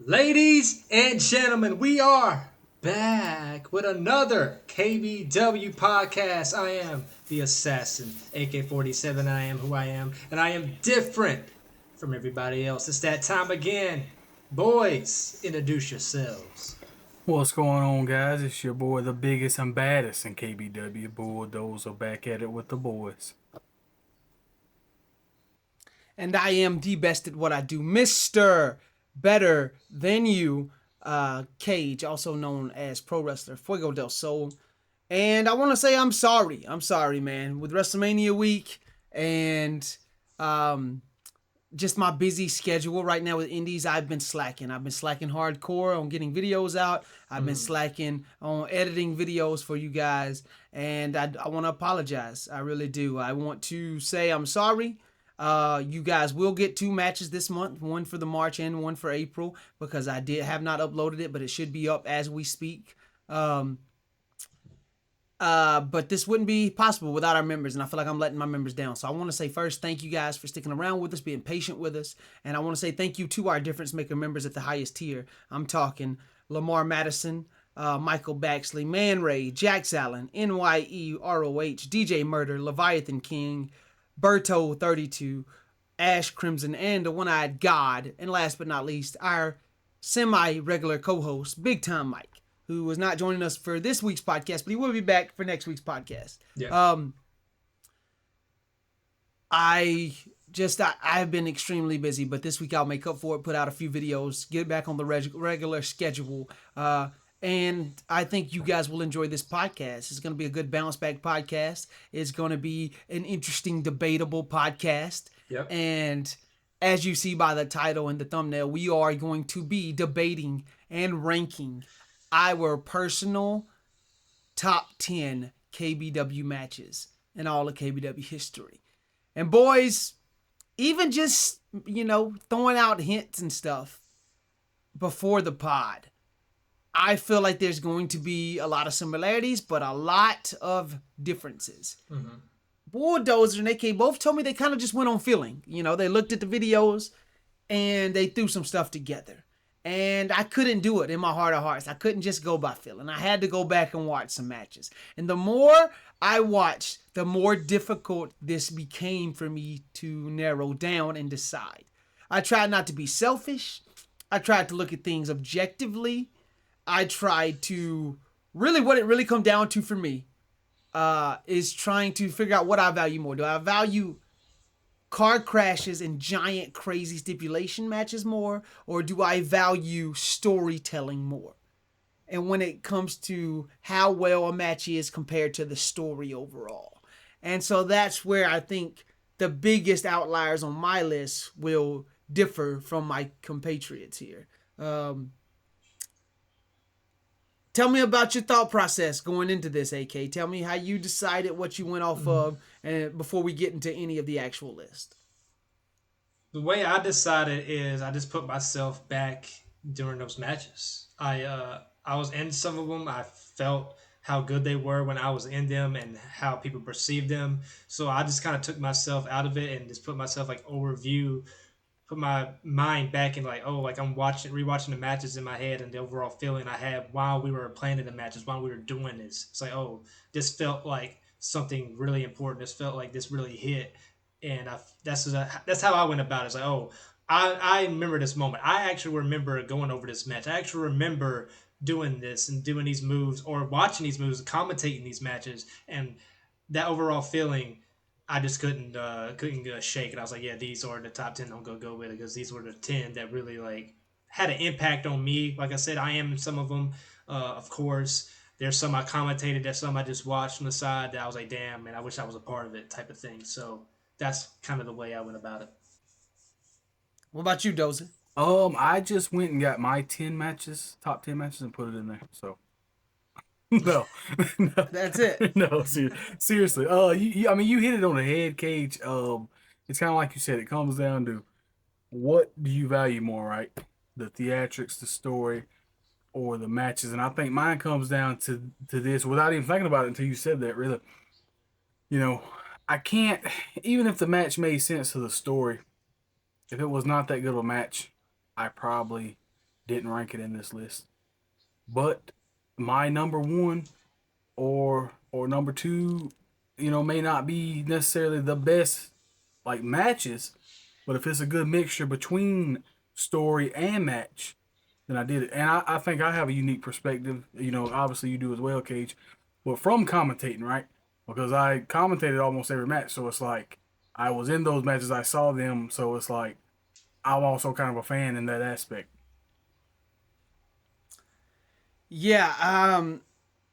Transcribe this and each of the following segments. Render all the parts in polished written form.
Ladies and gentlemen, we are back with another KBW podcast. I am the assassin, AK-47. I am who I am, and I am different from everybody else. It's that time again. Boys, introduce yourselves. What's going on, guys? It's your boy, the biggest and baddest in KBW. Bulldozer back at it with the boys. And I am the best at what I do, Mr. Better Than You, KAGE, also known as pro wrestler Fuego Del Sol. And I want to say I'm sorry. I'm sorry, man. With WrestleMania week and just my busy schedule right now with indies, I've been slacking. I've been slacking hardcore on getting videos out. I've been slacking on editing videos for you guys. And I want to apologize. I really do. I want to say I'm sorry. You guys will get 2 matches this month, one for the March and one for April, because I have not uploaded it, but it should be up as we speak. But this wouldn't be possible without our members, and I feel like I'm letting my members down. So I want to say first, thank you guys for sticking around with us, being patient with us, and I want to say thank you to our Difference Maker members at the highest tier. I'm talking Lamar Madison, Michael Baxley, Man Ray, Jax Allen, NYEROH, DJ Murder, Leviathan King, Berto32, Ash Crimson, and the One-Eyed God. And last but not least, our semi-regular co-host, Big Time Mike, who was not joining us for this week's podcast, but he will be back for next week's podcast. Yeah. I've been extremely busy, but this week I'll make up for it, put out a few videos, get back on the regular schedule. And I think you guys will enjoy this podcast. It's going to be a good bounce back podcast. It's going to be an interesting, debatable podcast. Yep. And as you see by the title and the thumbnail, we are going to be debating and ranking our personal top 10 KBW matches in all of KBW history. And boys, even just, throwing out hints and stuff before the pod, I feel like there's going to be a lot of similarities, but a lot of differences. Mm-hmm. Bulldozer and AK both told me they kind of just went on feeling. They looked at the videos and they threw some stuff together. And I couldn't do it in my heart of hearts. I couldn't just go by feeling. I had to go back and watch some matches. And the more I watched, the more difficult this became for me to narrow down and decide. I tried not to be selfish. I tried to look at things objectively. I tried to what it really come down to for me is trying to figure out what I value more. Do I value car crashes and giant crazy stipulation matches more, or do I value storytelling more? And when it comes to how well a match is compared to the story overall. And so that's where I think the biggest outliers on my list will differ from my compatriots here. Tell me about your thought process going into this, AK. Tell me how you decided what you went off of, and before we get into any of the actual list. The way I decided is I just put myself back during those matches. I was in some of them. I felt how good they were when I was in them and how people perceived them. So I just kind of took myself out of it and just put myself overview, put my mind back in I'm rewatching the matches in my head and the overall feeling I had while we were playing in the matches, while we were doing this. It's this felt like something really important. This felt like this really hit. And that's how I went about it. It's I remember this moment. I actually remember going over this match. I actually remember doing this and doing these moves or watching these moves, commentating these matches, and that overall feeling I just couldn't shake it. I was like, yeah, these are the top 10 I'm going to go with it because these were the 10 that really had an impact on me. Like I said, I am in some of them, of course. There's some I commentated, there's some I just watched from the side that I was like, damn, man, I wish I was a part of it type of thing. So that's kind of the way I went about it. What about you, Dozer? I just went and got my 10 matches, top 10 matches, and put it in there. So no, That's it. No, seriously. You hit it on the head, KAGE. It's kind of like you said. It comes down to what do you value more, right? The theatrics, the story, or the matches. And I think mine comes down to this without even thinking about it until you said that. Really, I can't. Even if the match made sense to the story, if it was not that good of a match, I probably didn't rank it in this list. But my number one or number two, may not be necessarily the best like matches, but if it's a good mixture between story and match, then I did it. And I think I have a unique perspective. Obviously you do as well, Cage. But from commentating, right? Because I commentated almost every match, so it's like I was in those matches, I saw them, so it's like I'm also kind of a fan in that aspect. Yeah,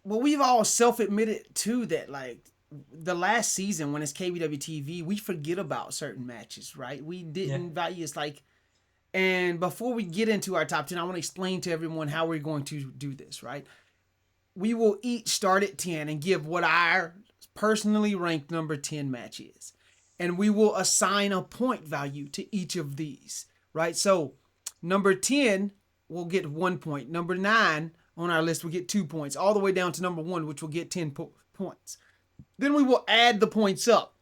well, we've all self-admitted too that like the last season when it's KBW TV, we forget about certain matches, right? We Yeah. didn't value it's like. And before we get into our top 10, I want to explain to everyone how we're going to do this, right? We will each start at 10 and give what our personally ranked number 10 match is. And we will assign a point value to each of these, right? So number 10 will get 1 point. Number 9 on our list will get 2 points, all the way down to number 1, which will get 10 points. Then we will add the points up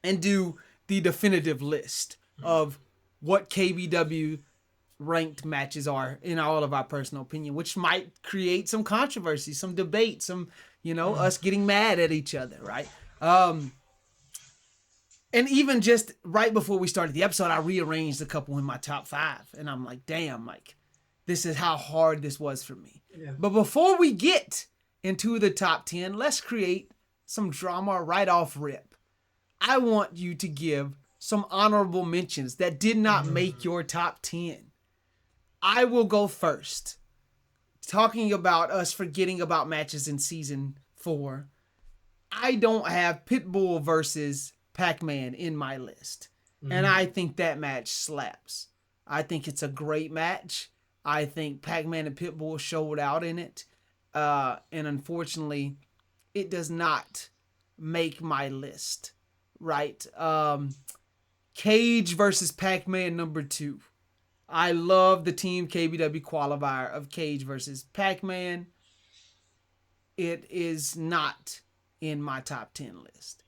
and do the definitive list of what KBW ranked matches are in all of our personal opinion, which might create some controversy, some debate, some, us getting mad at each other, right? And even just right before we started the episode, I rearranged a couple in my top 5, and I'm like, damn, like, this is how hard this was for me. Yeah. But before we get into the top 10, let's create some drama right off rip. I want you to give some honorable mentions that did not make your top 10. I will go first. Talking about us forgetting about matches in season 4, I don't have Pitbull versus Pac-Man in my list. And I think that match slaps. I think it's a great match. I think Pac-Man and Pitbull showed out in it. And unfortunately, it does not make my list. Right? KAGE versus Pac-Man number 2. I love the Team KBW qualifier of KAGE versus Pac-Man. It is not in my top 10 list.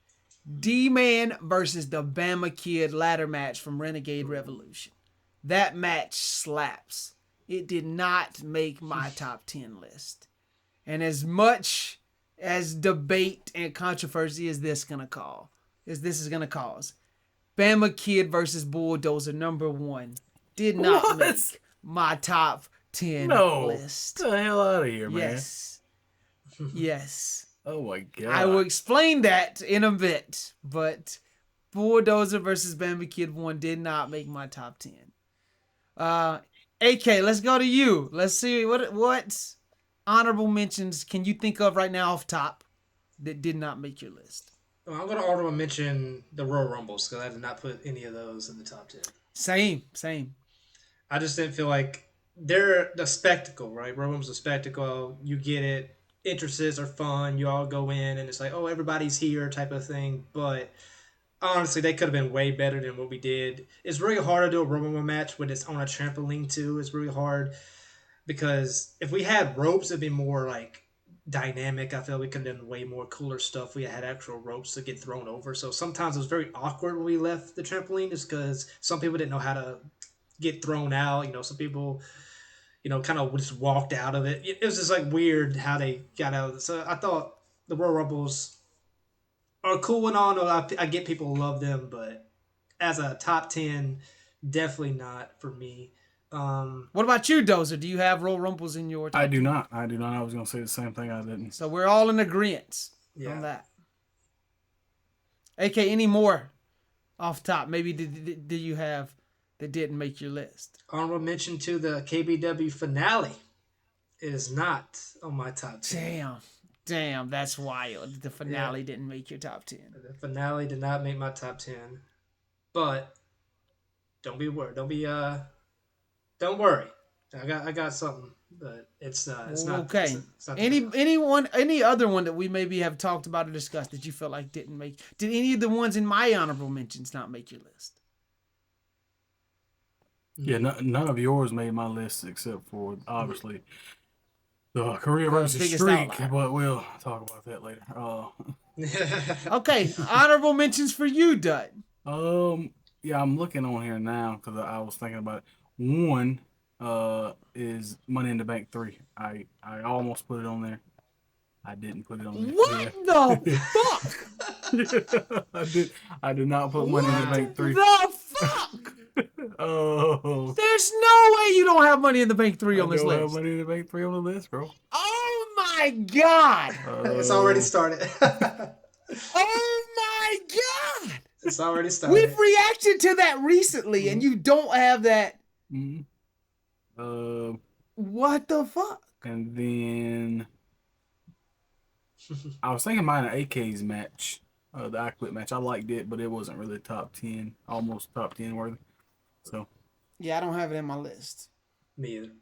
D-Man versus the Bama Kid ladder match from Renegade Revolution. That match slaps. It did not make my top 10 list. And as much as debate and controversy as this is going to cause, Bama Kid versus Bulldozer number 1 did not make my top 10 list. Get the hell out of here, man. Yes. Yes. Oh my god. I will explain that in a bit, but Bulldozer versus Bama Kid 1 did not make my top 10. AK, let's go to you. Let's see what honorable mentions can you think of right now off top that did not make your list. Well, I'm going to honorable mention the Royal Rumbles because I did not put any of those in the top 10. Same. I just didn't feel like they're the spectacle, right? Royal Rumbles a spectacle. You get it. Entrances are fun. You all go in and it's like, oh, everybody's here type of thing. But honestly, they could have been way better than what we did. It's really hard to do a Royal Rumble match when it's on a trampoline too. It's really hard because if we had ropes, it'd be more like dynamic. I feel we could have done way more cooler stuff. We had actual ropes to get thrown over. So sometimes it was very awkward when we left the trampoline just because some people didn't know how to get thrown out. Some people, kind of just walked out of it. It was just like weird how they got out of it. So I thought the Royal Rumbles are cool and all. I get people love them, but as a top 10, definitely not for me. What about you, Dozer? Do you have Royal Rumbles in your top I do 10? not. I was going to say the same thing. I didn't. So we're all in agreement on that. AK, any more off top? Maybe did you have that didn't make your list? Honorable mention to the KBW finale is not on my top 10. Damn, that's wild. The finale didn't make your top 10. The finale did not make my top 10. But don't be worried. Don't worry. I got something, but it's not. Okay. It's not Any other one that we maybe have talked about or discussed that you felt like didn't make? Did any of the ones in my honorable mentions not make your list? Yeah, none of yours made my list except for obviously the career versus streak, but we'll talk about that later. Okay, honorable mentions for you, Dud. Yeah, I'm looking on here now because I was thinking about it. One, is Money in the Bank 3. I almost put it on there. I didn't put it on there. What the fuck? I did not put Money in the What Wow. Bank 3. the fuck? Oh, There's no way you don't have Money in the Bank 3 on I this don't have list. Money in the Bank 3 on the list, bro. Oh my god. It's already started. Oh my god. It's already We've started. reacted to that recently and you don't have that. Mhm. What the fuck? And then I was thinking mine an AK's match, the I Quit match. I liked it, but it wasn't really top 10, almost top 10 worthy. So Yeah, I don't have it in my list. Me either.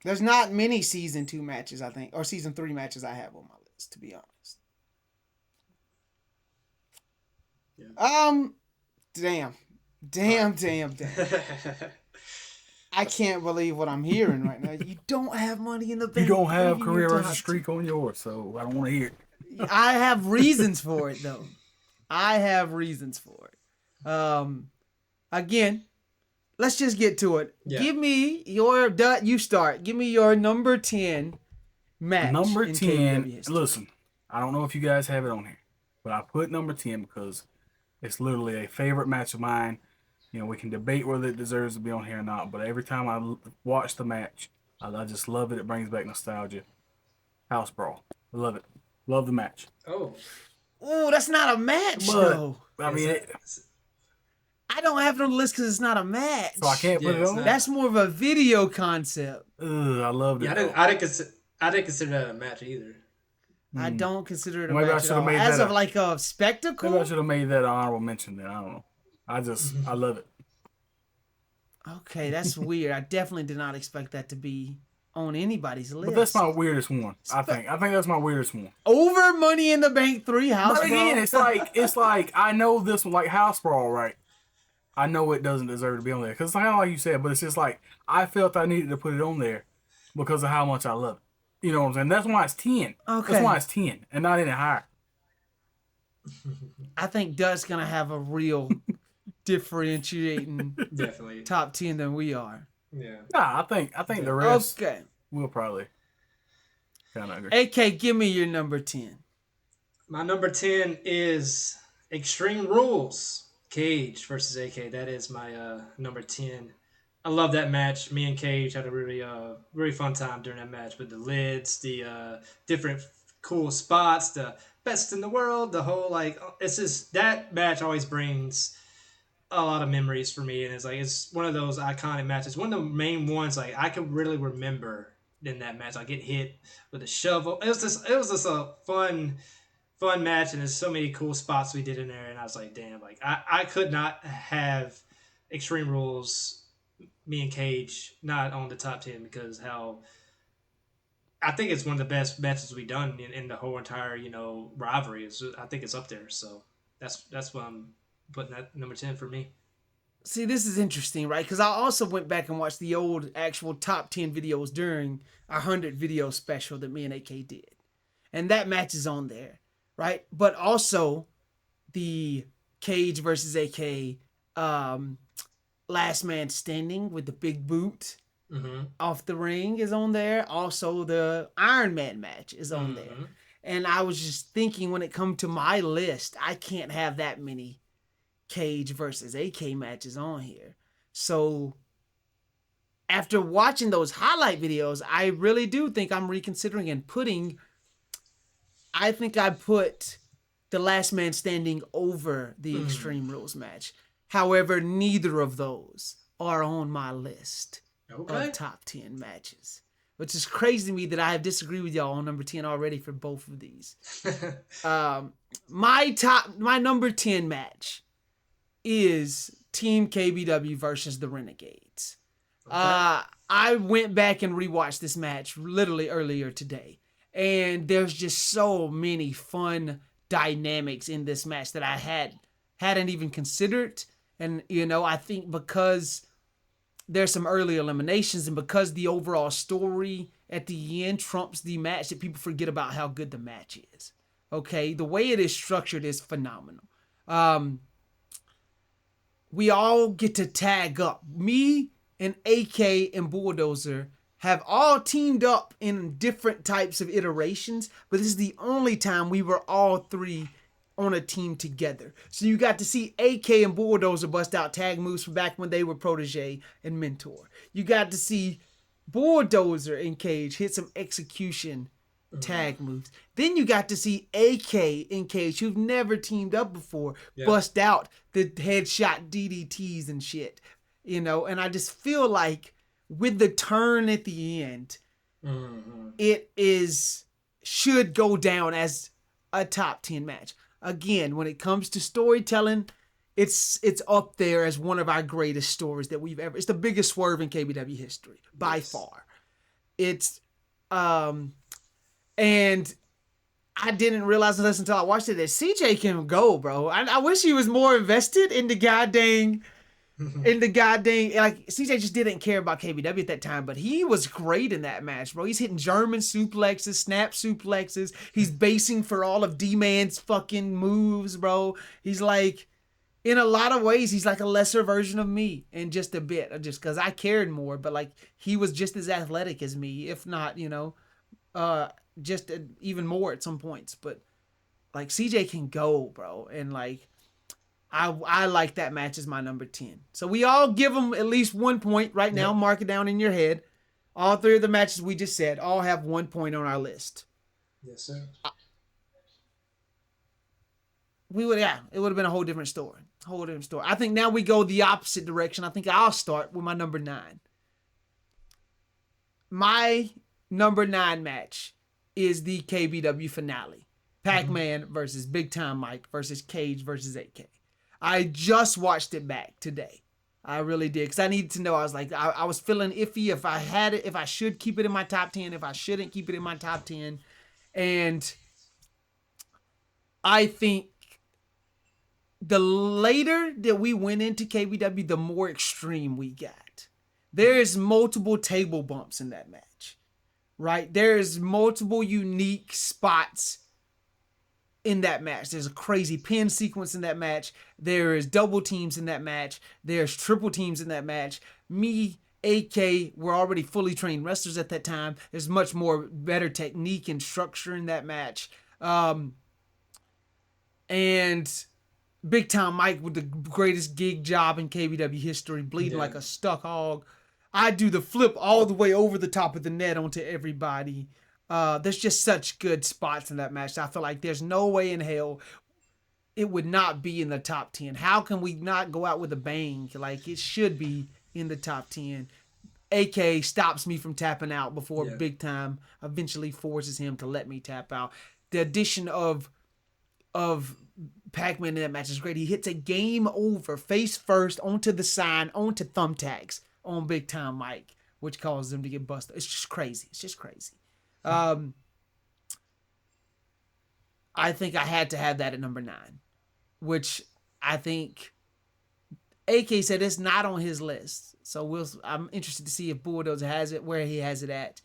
There's not many season 2 matches, I think, or season 3 matches I have on my list, to be honest. Yeah. Damn. I can't believe what I'm hearing right now. You don't have Money in the you Bank. don't have 3 in career your versus top streak on yours, so I don't want to hear it. 10. I have reasons for it though. I have reasons for it. Again, let's just get to it. Yeah. Give me your you start. Give me your number 10 match. Number in 10. KBW history. Listen, I don't know if you guys have it on here, but I put number 10 because it's literally a favorite match of mine. You know, we can debate whether it deserves to be on here or not, but every time I watch the match, I just love it. It brings back nostalgia. House Brawl. I love it. Love the match. Oh. Oh, that's not a match But, though. I mean, I don't have it on the list because it's not a match. so I can't put Yeah, it it's on. not. That's more of a video concept. I loved it. Yeah, though. I didn't consider that a match either. I don't consider it a Maybe I match at should've all. made As that of a- like a Maybe I spectacle. should have made that an honorable mention then. I don't know. I love it. Okay, that's weird. I definitely did not expect that to be on anybody's list. But that's my weirdest one. I think that's my weirdest one. Over Money in the Bank 3 House But again, Brawl. it's like I know this one, like House Brawl, right? I know it doesn't deserve to be on there because it's kind of like you said, but it's just like I felt I needed to put it on there because of how much I love it. You know what I'm saying? That's why it's 10. Okay. That's why it's 10 and not any higher. I think Dut's gonna have a real differentiating Definitely. top 10 than we are. Yeah. Nah, I think the rest Okay. will probably kind of agree. AK, give me your number 10. My number 10 is Extreme Rules. KAGE versus AK. That is my number 10. I love that match. Me and KAGE had a really fun time during that match with the lids, the different cool spots, the best in the world, the whole it's just that match always brings a lot of memories for me, and it's one of those iconic matches. One of the main ones I can really remember in that match. I get hit with a shovel. It was just a fun match, and there's so many cool spots we did in there, and I was like, damn, I could not have Extreme Rules, me and KAGE, not on the top 10 because how I think it's one of the best matches we've done in the whole entire rivalry. I think it's up there, so that's what I'm putting that number 10 for me. See, this is interesting, right? Because I also went back and watched the old actual top 10 videos during our 100 video special that me and AK did. And that match is on there, right? But also the KAGE versus AK last man standing with the big boot off the ring is on there. Also, the Iron Man match is on there. And I was just thinking when it comes to my list, I can't have that many KAGE versus AK matches on here. So after watching those highlight videos, I really do think I'm reconsidering and I think I put the last man standing over the Extreme Rules match. However, neither of those are on my list of top 10 matches, which is crazy to me that I have disagreed with y'all on number 10 already for both of these. My number 10 match is Team KBW versus the Renegades. I went back and rewatched this match literally earlier today, and there's just so many fun dynamics in this match that I hadn't even considered. And I think because there's some early eliminations and because the overall story at the end trumps the match, that people forget about how good the match is. Okay, the way it is structured is phenomenal. We all get to tag up. Me, and AK and Bulldozer have all teamed up in different types of iterations, but this is the only time we were all three on a team together. So you got to see AK and Bulldozer bust out tag moves from back when they were protege and mentor. You got to see Bulldozer and KAGE hit some execution tag moves. Then you got to see AK and KAGE, who've never teamed up before, bust out the headshot DDTs and shit. And I just feel like with the turn at the end, it should go down as a top 10 match. Again, when it comes to storytelling, it's up there as one of our greatest stories that we've ever. It's the biggest swerve in KBW history by far. It's and I didn't realize this until I watched it that CJ can go, bro. I wish he was more invested in the goddamn like CJ just didn't care about KBW at that time, but he was great in that match, bro. He's hitting German suplexes, snap suplexes. He's basing for all of D-Man's fucking moves, bro. He's like, in a lot of ways, he's like a lesser version of me in just a bit, just because I cared more, but like he was just as athletic as me, if not, just even more at some points. But like CJ can go, bro, and like I like that match as my number 10. So we all give them at least 1 point right now. Mark it down in your head. All three of the matches we just said all have 1 point on our list. Yes, sir. It would have been a whole different story. I think now we go the opposite direction. I think I'll start with my number 9. My number 9 match is the KBW finale. Pac-Man versus Big Time Mike versus KAGE versus AK. I just watched it back today. I really did, because I needed to know. I was like, I was feeling iffy if I had it, if I should keep it in my top 10, if I shouldn't keep it in my top 10. And I think the later that we went into KBW, the more extreme we got. There's multiple table bumps in that match, right? There's multiple unique spots in that match. There's a crazy pin sequence in that match. There is double teams in that match. There's triple teams in that match. Me, AK, were already fully trained wrestlers at that time. There's much more better technique and structure in that match. And Big Time Mike with the greatest gig job in KBW history, bleeding like a stuck hog. I do the flip all the way over the top of the net onto everybody. There's just such good spots in that match. I feel like there's no way in hell it would not be in the top 10. How can we not go out with a bang? Like, it should be in the top 10. AK stops me from tapping out before Big Time eventually forces him to let me tap out. The addition of Pac-Man in that match is great. He hits a game over face first onto the sign, onto thumbtacks on Big Time Mike, which causes him to get busted. It's just crazy. I think I had to have that at number 9, which I think AK said it's not on his list. So I'm interested to see if Bulldozer has it, where he has it at.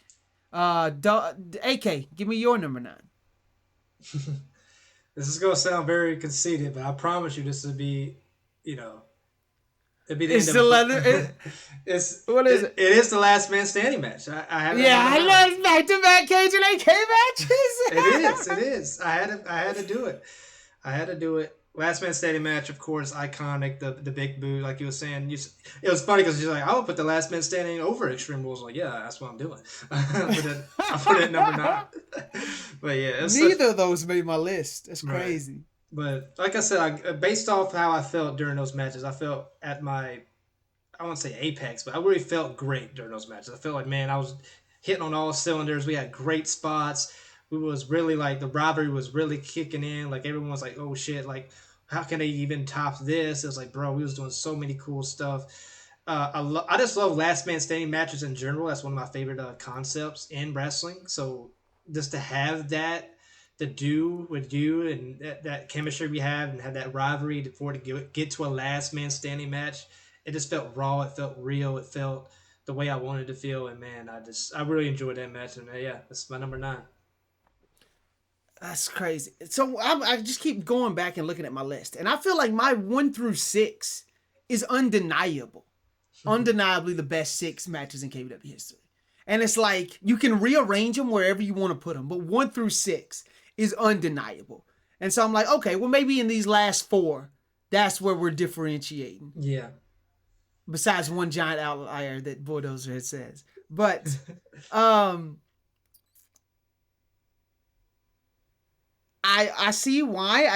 AK, give me your number 9. This is going to sound very conceited, but I promise you this will be, it'll be the It's end the of leather. What is it? It is the last man standing match. I have I love back-to-back KAGE and AK matches. It is. I had to do it. Last man standing match, of course, iconic. The big boo, like you were saying. It was funny because you're like, I would put the last man standing over Extreme Rules. Like, yeah, that's what I'm doing. I put it at number 9. But yeah, neither of those made my list. That's crazy. Right. But like I said, based off how I felt during those matches, I felt at my, I won't say apex, but I really felt great during those matches. I felt like, man, I was hitting on all cylinders. We had great spots. We was really like, the rivalry was really kicking in. Like, everyone was like, oh shit, like, how can they even top this? It was like, bro, we was doing so many cool stuff. I just love last man standing matches in general. That's one of my favorite concepts in wrestling. So just to have that to do with you and that chemistry we have and have that rivalry for it to get to a last man standing match, it just felt raw. It felt real. It felt the way I wanted to feel. And man, I really enjoyed that match. And yeah, that's my number 9. That's crazy. So I just keep going back and looking at my list, and I feel like my 1 through 6 is undeniable. undeniably the best 6 matches in KBW history. And it's like you can rearrange them wherever you want to put them, but 1 through 6 is undeniable. And so I'm like, okay, well maybe in these last 4, that's where we're differentiating. Yeah. Besides one giant outlier that Bulldozer had says. But I see why.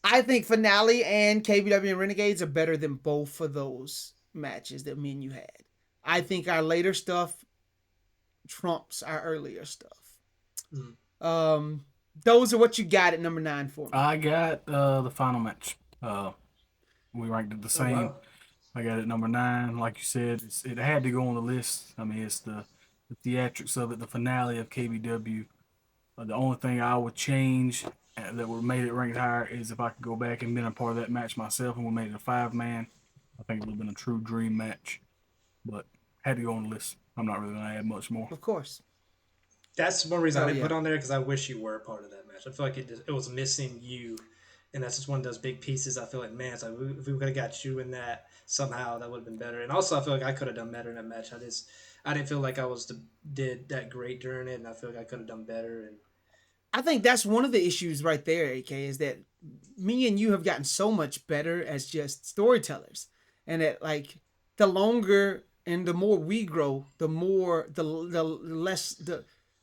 I think Finale and KBW and Renegades are better than both of those matches that me and you had. I think our later stuff trumps our earlier stuff. Those are what you got at number 9 for me. I got the final match. We ranked it the same. wow. I got it number 9. Like you said, it had to go on the list. I mean, it's the theatrics of it, the finale of KBW. The only thing I would change that would have made it ranked higher is if I could go back and been a part of that match myself and we made it a 5-man. I think it would have been a true dream match. But had to go on the list. I'm not really going to add much more. Of course. That's one reason I didn't yeah. put on there because I wish you were a part of that match. I feel like it was missing you, and that's just one of those big pieces. I feel like, man, it's like if we could have got you in that somehow, that would have been better. And also, I feel like I could have done better in that match. I didn't feel like I did that great during it, and I feel like I could have done better. And I think that's one of the issues right there, AK, is that me and you have gotten so much better as just storytellers. And that, like, the longer and the more we grow, the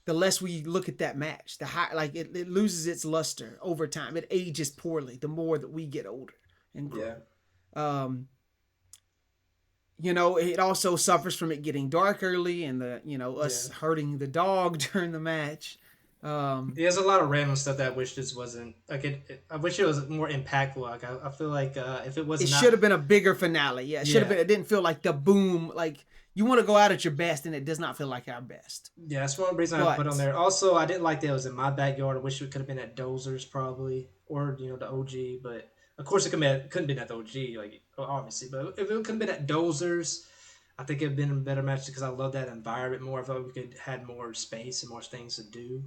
less we look at that match. The high, like, it loses its luster over time. It ages poorly the more that we get older and grow. yeah. It also suffers from it getting dark early and us hurting the dog during the match. There's a lot of random stuff that I wish this wasn't like. I wish it was more impactful. Like I feel like if it wasn't, it should have been a bigger finale. Yeah, it should have been. It didn't feel like the boom. Like you want to go out at your best, and it does not feel like our best. Yeah, that's one reason I put on there. Also, I didn't like that it was in my backyard. I wish it could have been at Dozer's probably, or the OG. But of course, couldn't have been at the OG, like obviously. But if it could have been at Dozer's, I think it'd been a better match because I love that environment more. I felt like we could had more space and more things to do.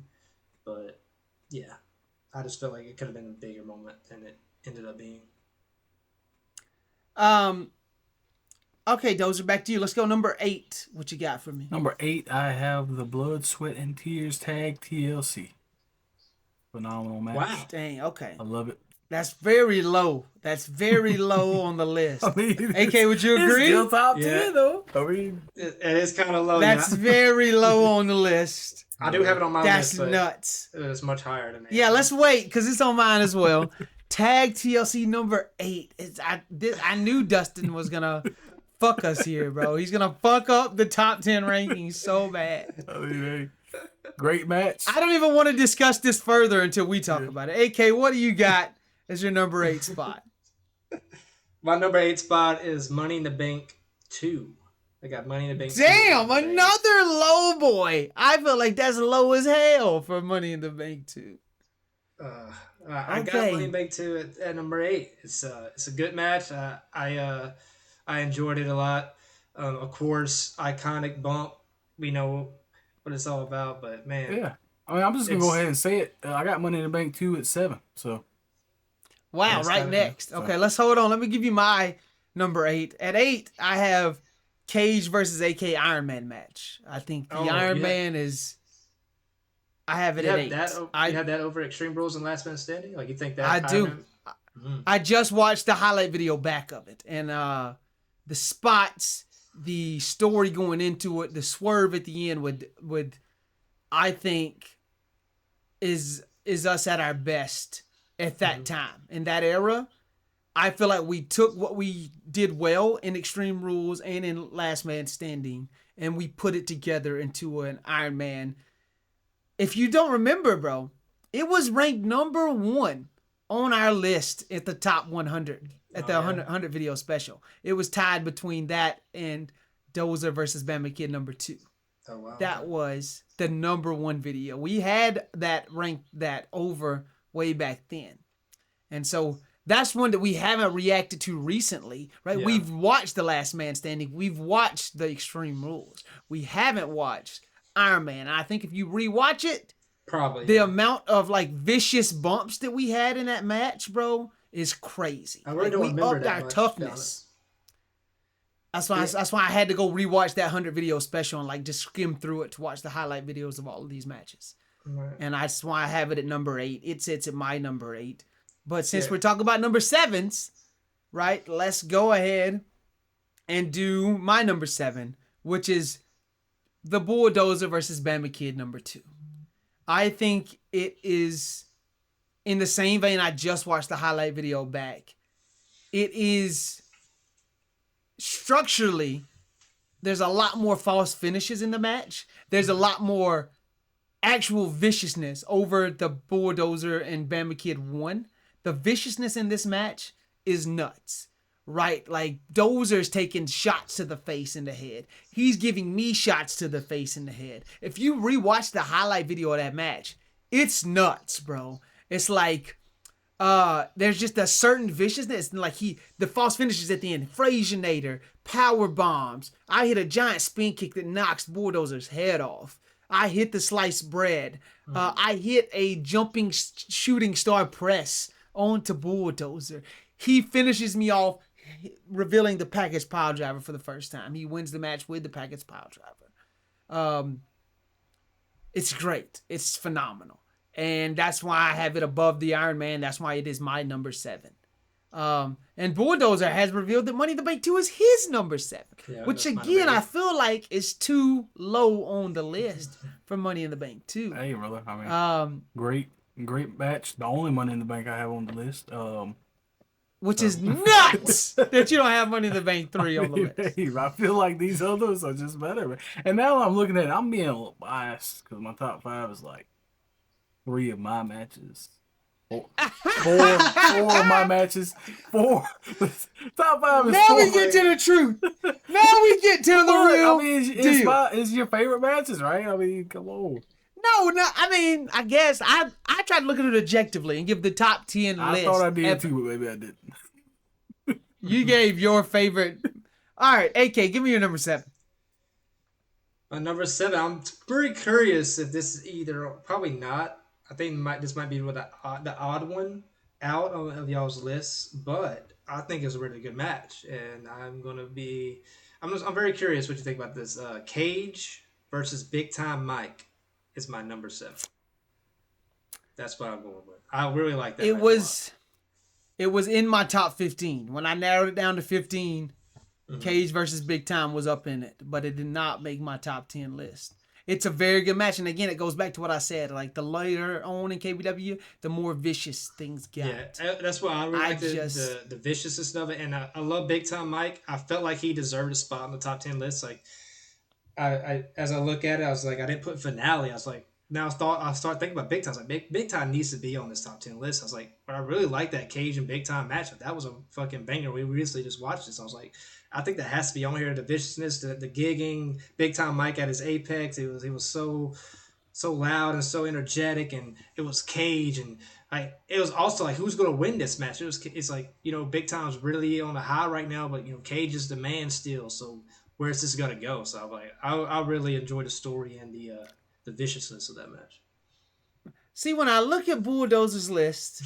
But yeah, I just felt like it could have been a bigger moment than it ended up being. Okay, Dozer, back to you. Let's go number 8. What you got for me? Number 8, I have the Blood, Sweat, and Tears Tag TLC. Phenomenal match. Wow. Dang, okay. I love it. That's very low. That's very low on the list. I mean, AK, would you agree? It's still top 10, though. I mean, it is kind of low. That's very low on the list. I do have it on my That's list. nuts. It's much higher than that. Yeah, let's wait because it's on mine as well. Tag TLC number 8. I knew Dustin was gonna fuck us here, bro. He's gonna fuck up the top 10 rankings so bad. I mean, hey, great match. I don't even want to discuss this further until we talk about it. AK, what do you got as your number 8 spot? My number 8 spot is Money in the Bank 2. I got Money in the Bank. Damn, another low boy. I feel like that's low as hell for Money in the Bank 2. I got Money in the Bank 2 at number 8. It's a good match. I enjoyed it a lot. Of course, iconic bump. We know what it's all about, but man. Yeah. I mean, I'm just going to go ahead and say it. I got Money in the Bank 2 at 7. So. Wow, right next. Okay, let's hold on. Let me give you my number 8. At 8, I have KAGE versus a.k.a. Iron Man match. I think the Iron Man is. I have it at 8. You have that over Extreme Rules and Last Man Standing? Like you think that? I do. I just watched the highlight video back of it, and the spots, the story going into it, the swerve at the end would I think is us at our best at that time in that era. I feel like we took what we did well in Extreme Rules and in Last Man Standing, and we put it together into an Iron Man. If you don't remember, bro, it was ranked number 1 on our list at the top 100 at the 100 video special. It was tied between that and Dozer versus Bama Kid number 2. Oh wow! That was the number 1 video. We had that ranked that over way back then, and so. That's one that we haven't reacted to recently, right? Yeah. We've watched The Last Man Standing. We've watched The Extreme Rules. We haven't watched Iron Man. I think if you rewatch it, probably the amount of like vicious bumps that we had in that match, bro, is crazy. I really don't remember upped that our much, toughness. Yeah. That's why I had to go rewatch that 100 video special and like just skim through it to watch the highlight videos of all of these matches. Right. And that's why I have it at number 8. It sits at my number 8. But since Yeah. we're talking about number 7s, right? Let's go ahead and do my number 7, which is the Bulldozer versus Bama Kid number 2. I think it is in the same vein. I just watched the highlight video back. It is structurally, there's a lot more false finishes in the match. There's a lot more actual viciousness over the Bulldozer and Bama Kid 1. The viciousness in this match is nuts, right? Like, Dozer's taking shots to the face and the head. He's giving me shots to the face and the head. If you rewatch the highlight video of that match, it's nuts, bro. It's like, there's just a certain viciousness, like the false finishes at the end, Frasianator, power bombs. I hit a giant spin kick that knocks Bulldozer's head off. I hit the sliced bread. I hit a jumping shooting star press onto Bulldozer. He finishes me off, revealing the package pile driver for the first time. He wins the match with the package pile driver. It's great. It's phenomenal. And that's why I have it above the Iron Man. That's why it is my number 7. And Bulldozer has revealed that Money in the Bank 2 is his number 7. Yeah, which again, I feel like is too low on the list for Money in the Bank 2. Hey, brother. I mean, great match. The only Money in the Bank I have on the list. Which is nuts that you don't have Money in the Bank 3 on the list. Hey, I feel like these others are just better. Man. And now I'm looking at it, I'm being a little biased because my top 5 is like 3 of my matches. Four of my matches. 4. Top 5 is now 4. we get to the truth. Now we get to the real I mean, it's your favorite matches, right? I mean, come on. No. I mean, I guess I tried to look at it objectively and give the top 10 I list. thought I did too, but maybe I didn't. You gave your favorite. All right, AK, give me your number 7. Number 7. I'm very curious if this is either probably not. I think this might be with the odd one out of y'all's list, but I think it's a really good match, and I'm very curious what you think about this. KAGE versus Big Time Mike is my number 7. That's what I'm going with. I really like that. It was in my top 15. When I narrowed it down to 15, KAGE versus Big Time was up in it, but it did not make my top 10 list. It's a very good match, and again, it goes back to what I said. Like, the later on in KBW, the more vicious things get. Yeah, that's why I really like the viciousness of it, and I love Big Time Mike. I felt like he deserved a spot on the top 10 list. Like, I as I look at it, I was like, I didn't put Finale. I was like, now I start thinking about Big Time. I was like, Big Time needs to be on this top 10 list. I was like, but I really like that KAGE and Big Time match. That was a fucking banger. We recently just watched this. I was like, I think that has to be on here. The viciousness, the gigging, Big Time Mike at his apex. He was so loud and so energetic, and it was KAGE, and it was also like, who's gonna win this match? It's like, Big Time's really on the high right now, but KAGE is the man still. So where's this gonna go? So I'm like, I really enjoyed the story and the viciousness of that match. See, when I look at Bulldozer's list,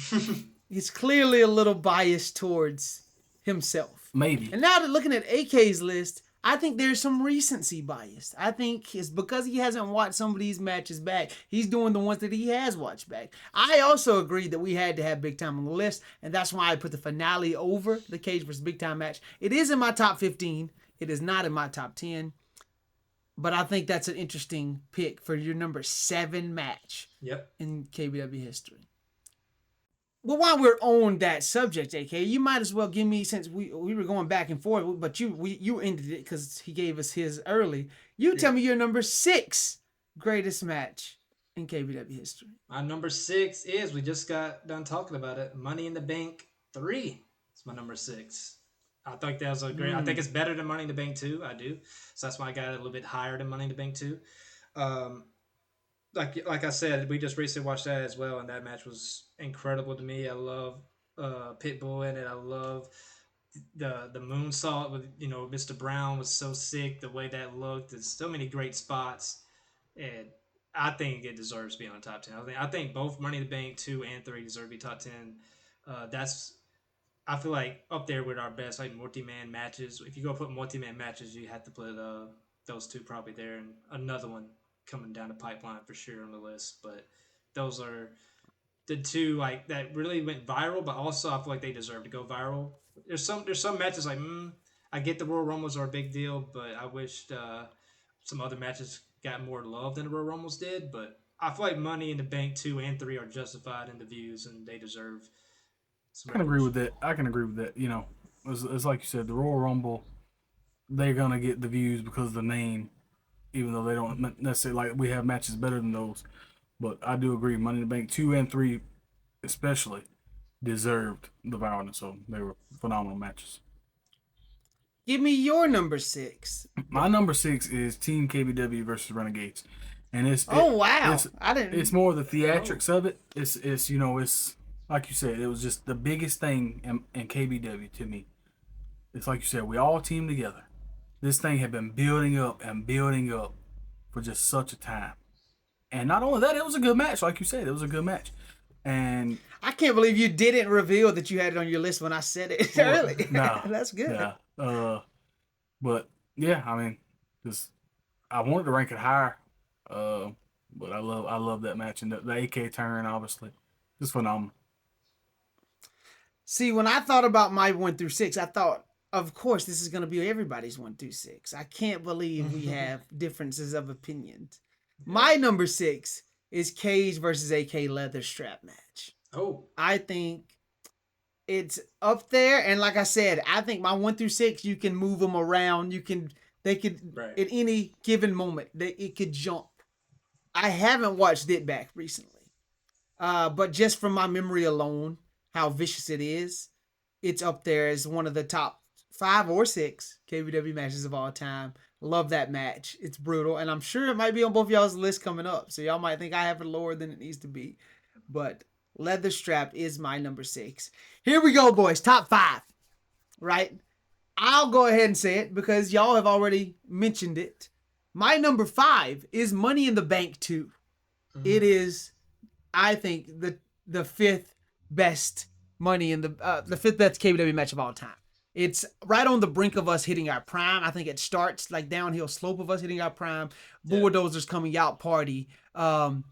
he's clearly a little biased towards himself. Maybe. And now that looking at AK's list, I think there's some recency bias. I think it's because he hasn't watched some of these matches back. He's doing the ones that he has watched back. I also agreed that we had to have Big Time on the list, and that's why I put the Finale over the KAGE versus Big Time match. It is in my top 15. It is not in my top 10. But I think that's an interesting pick for your number 7 match in KBW history. Well, while we're on that subject, AK, you might as well give me, since we were going back and forth, but you ended it because he gave us his early. You tell me your number 6 greatest match in KBW history. My number 6 is, we just got done talking about it, Money in the Bank 3. It's my number 6. I think that was a great. I think it's better than Money in the Bank 2. I do. So that's why I got it a little bit higher than Money in the Bank 2. Like I said, we just recently watched that as well, and that match was incredible to me. I love Pitbull in it. I love the moonsault with Mr. Brown was so sick. The way that looked. There's so many great spots, and I think it deserves to be on the top 10. I think both Money in the Bank 2 and 3 deserve to be top 10. I feel like up there with our best like multi-man matches. If you go put multi-man matches, you have to put those two probably there, and another one coming down the pipeline for sure on the list. But those are the two like that really went viral, but also I feel like they deserve to go viral. There's some matches like I get the Royal Rumbles are a big deal, but I wished some other matches got more love than the Royal Rumbles did. But I feel like Money in the Bank 2 and 3 are justified in the views, and they deserve some I can agree with recognition. that. I can agree with that. You know, it's like you said, the Royal Rumble, they're gonna get the views because of the name, even though they don't necessarily like we have matches better than those. But I do agree, Money in the Bank 2 and 3 especially deserved the viralness. So they were phenomenal matches. Give me your number 6. My number 6 is Team KBW versus Renegades, and Oh wow, it's I it's didn't. more the Oh, theatrics of it. It's you know it's like you said, it was just the biggest thing in KBW to me. It's like you said, we all teamed together. This thing had been building up and building up for just such a time. And not only that, it was a good match. Like you said, it was a good match. And I can't believe you didn't reveal that you had it on your list when I said it well, early. nah, That's good. yeah. But yeah, I mean, just I wanted to rank it higher. Uh, but I love that match and the AK turn, obviously, just phenomenal. See, when I thought about my 1 through 6, I thought, of course, this is going to be everybody's 1 through 6. I can't believe we have differences of opinions. yeah. My number 6 is KAGE versus AK leather strap match. Oh, I think it's up there, and like I said, I think my 1 through 6, you can move them around. They could right. at any given moment, it could jump. I haven't watched it back recently, but just from my memory alone, how vicious it is, it's up there as one of the top 5 or 6 KBW matches of all time. Love that match. It's brutal, and I'm sure it might be on both y'all's list coming up. So y'all might think I have it lower than it needs to be, but leather strap is my number 6. Here we go, boys. Top 5. Right? I'll go ahead and say it because y'all have already mentioned it. My number 5 is Money in the Bank 2. It Mm. is, I think, the fifth best money in the fifth best KBW match of all time. It's right on the brink of us hitting our prime. I think it starts like downhill slope of us hitting our prime. Yeah. Bulldozers coming out party. The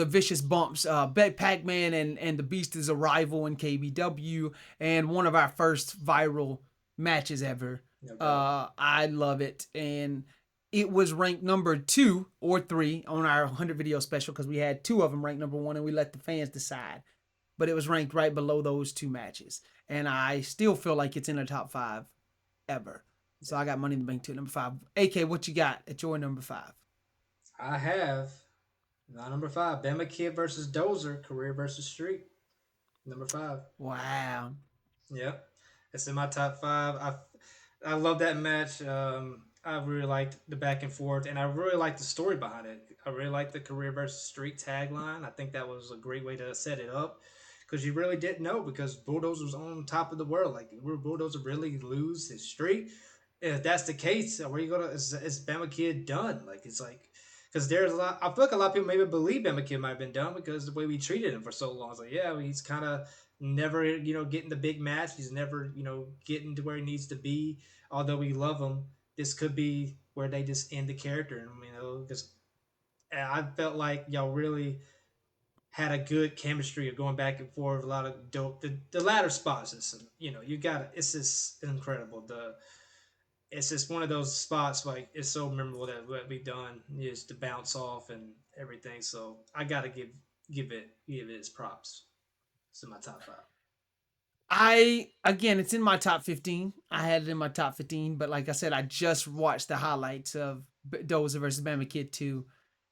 vicious bumps. Pac-Man and the Beast's arrival in KBW, and one of our first viral matches ever. No doubt. I love it, and it was ranked number 2 or 3 on our 100 video special because we had 2 of them ranked number 1, and we let the fans decide. But it was ranked right below those 2 matches, and I still feel like it's in the top 5 ever. So I got Money in the Bank 2, number 5. AK, what you got at your number 5? I have now number 5, Bama Kid versus Dozer, career versus street. Number 5. Wow. Yep, it's in my top 5. I love that match. I really liked the back and forth, and I really liked the story behind it. I really liked the career versus street tagline. I think that was a great way to set it up because you really didn't know because Bulldozer was on top of the world. Like, will Bulldozer really lose his streak? If that's the case, where you gonna is Bama Kid done? Like, it's like because there's a lot. I feel like a lot of people maybe believe Bama Kid might have been done because the way we treated him for so long. It's like, yeah, he's kind of never getting the big match. He's never getting to where he needs to be. Although we love him, this could be where they just end the character. And because I felt like y'all really had a good chemistry of going back and forth. A lot of dope. The latter spots is you got it. It's just incredible. It's just one of those spots like it's so memorable that what we've done is to bounce off and everything. So I gotta give it its props. It's in my top 5. It's in my top 15. I had it in my top 15, but like I said, I just watched the highlights of Dozer versus Bama Kid 2.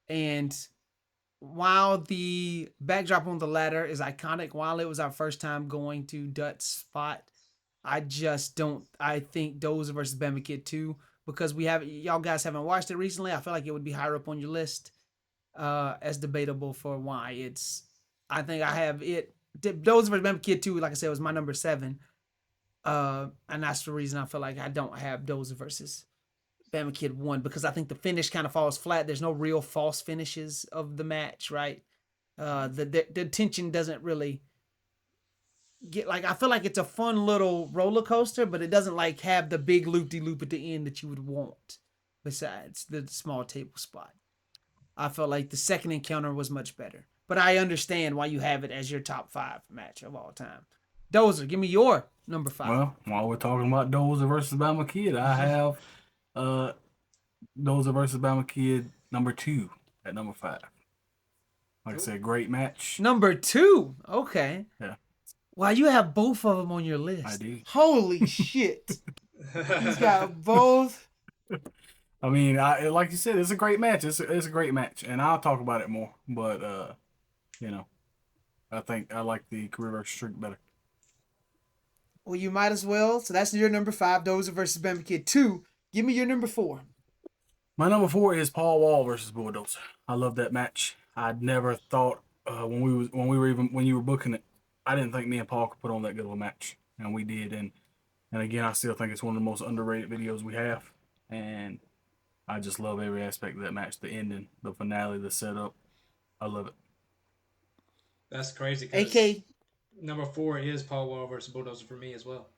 And while the backdrop on the ladder is iconic, while it was our first time going to Dut's spot, I just don't. I think Dozer versus Bama Kid 2, because y'all guys haven't watched it recently. I feel like it would be higher up on your list, as debatable for why it's. I think I have it. Dozer versus Bama Kid 2, like I said, was my number 7. And that's the reason I feel like I don't have Dozer versus Bama Kid 1, because I think the finish kind of falls flat. There's no real false finishes of the match, right? The tension doesn't really get like I feel like it's a fun little roller coaster, but it doesn't like have the big loop de loop at the end that you would want. Besides the small table spot, I felt like the second encounter was much better. But I understand why you have it as your top 5 match of all time. Dozer, give me your number 5. Well, while we're talking about Dozer versus Bama Kid, I have uh Dozer versus Bama Kid number 2 at number 5. Like I said, great match. Number 2. Okay. Yeah, Wow, you have both of them on your I list. do. Holy shit. He's got both. I mean, like you said, it's a great match. It's a great match, and I'll talk about it more. But you know, I think I like the career versus streak better. Well, you might as well. So that's your number 5, Dozer versus Bama Kid 2. Give me your number 4. My number 4 is Paul Wall versus Bulldozer. I love that match. I'd never thought when you were booking it, I didn't think me and Paul could put on that good of a match, and we did. And again, I still think it's one of the most underrated videos we have, and I just love every aspect of that match. The ending, the finale, the setup. I love it. That's crazy. Because AK. number 4 is Paul Wall versus Bulldozer for me as well.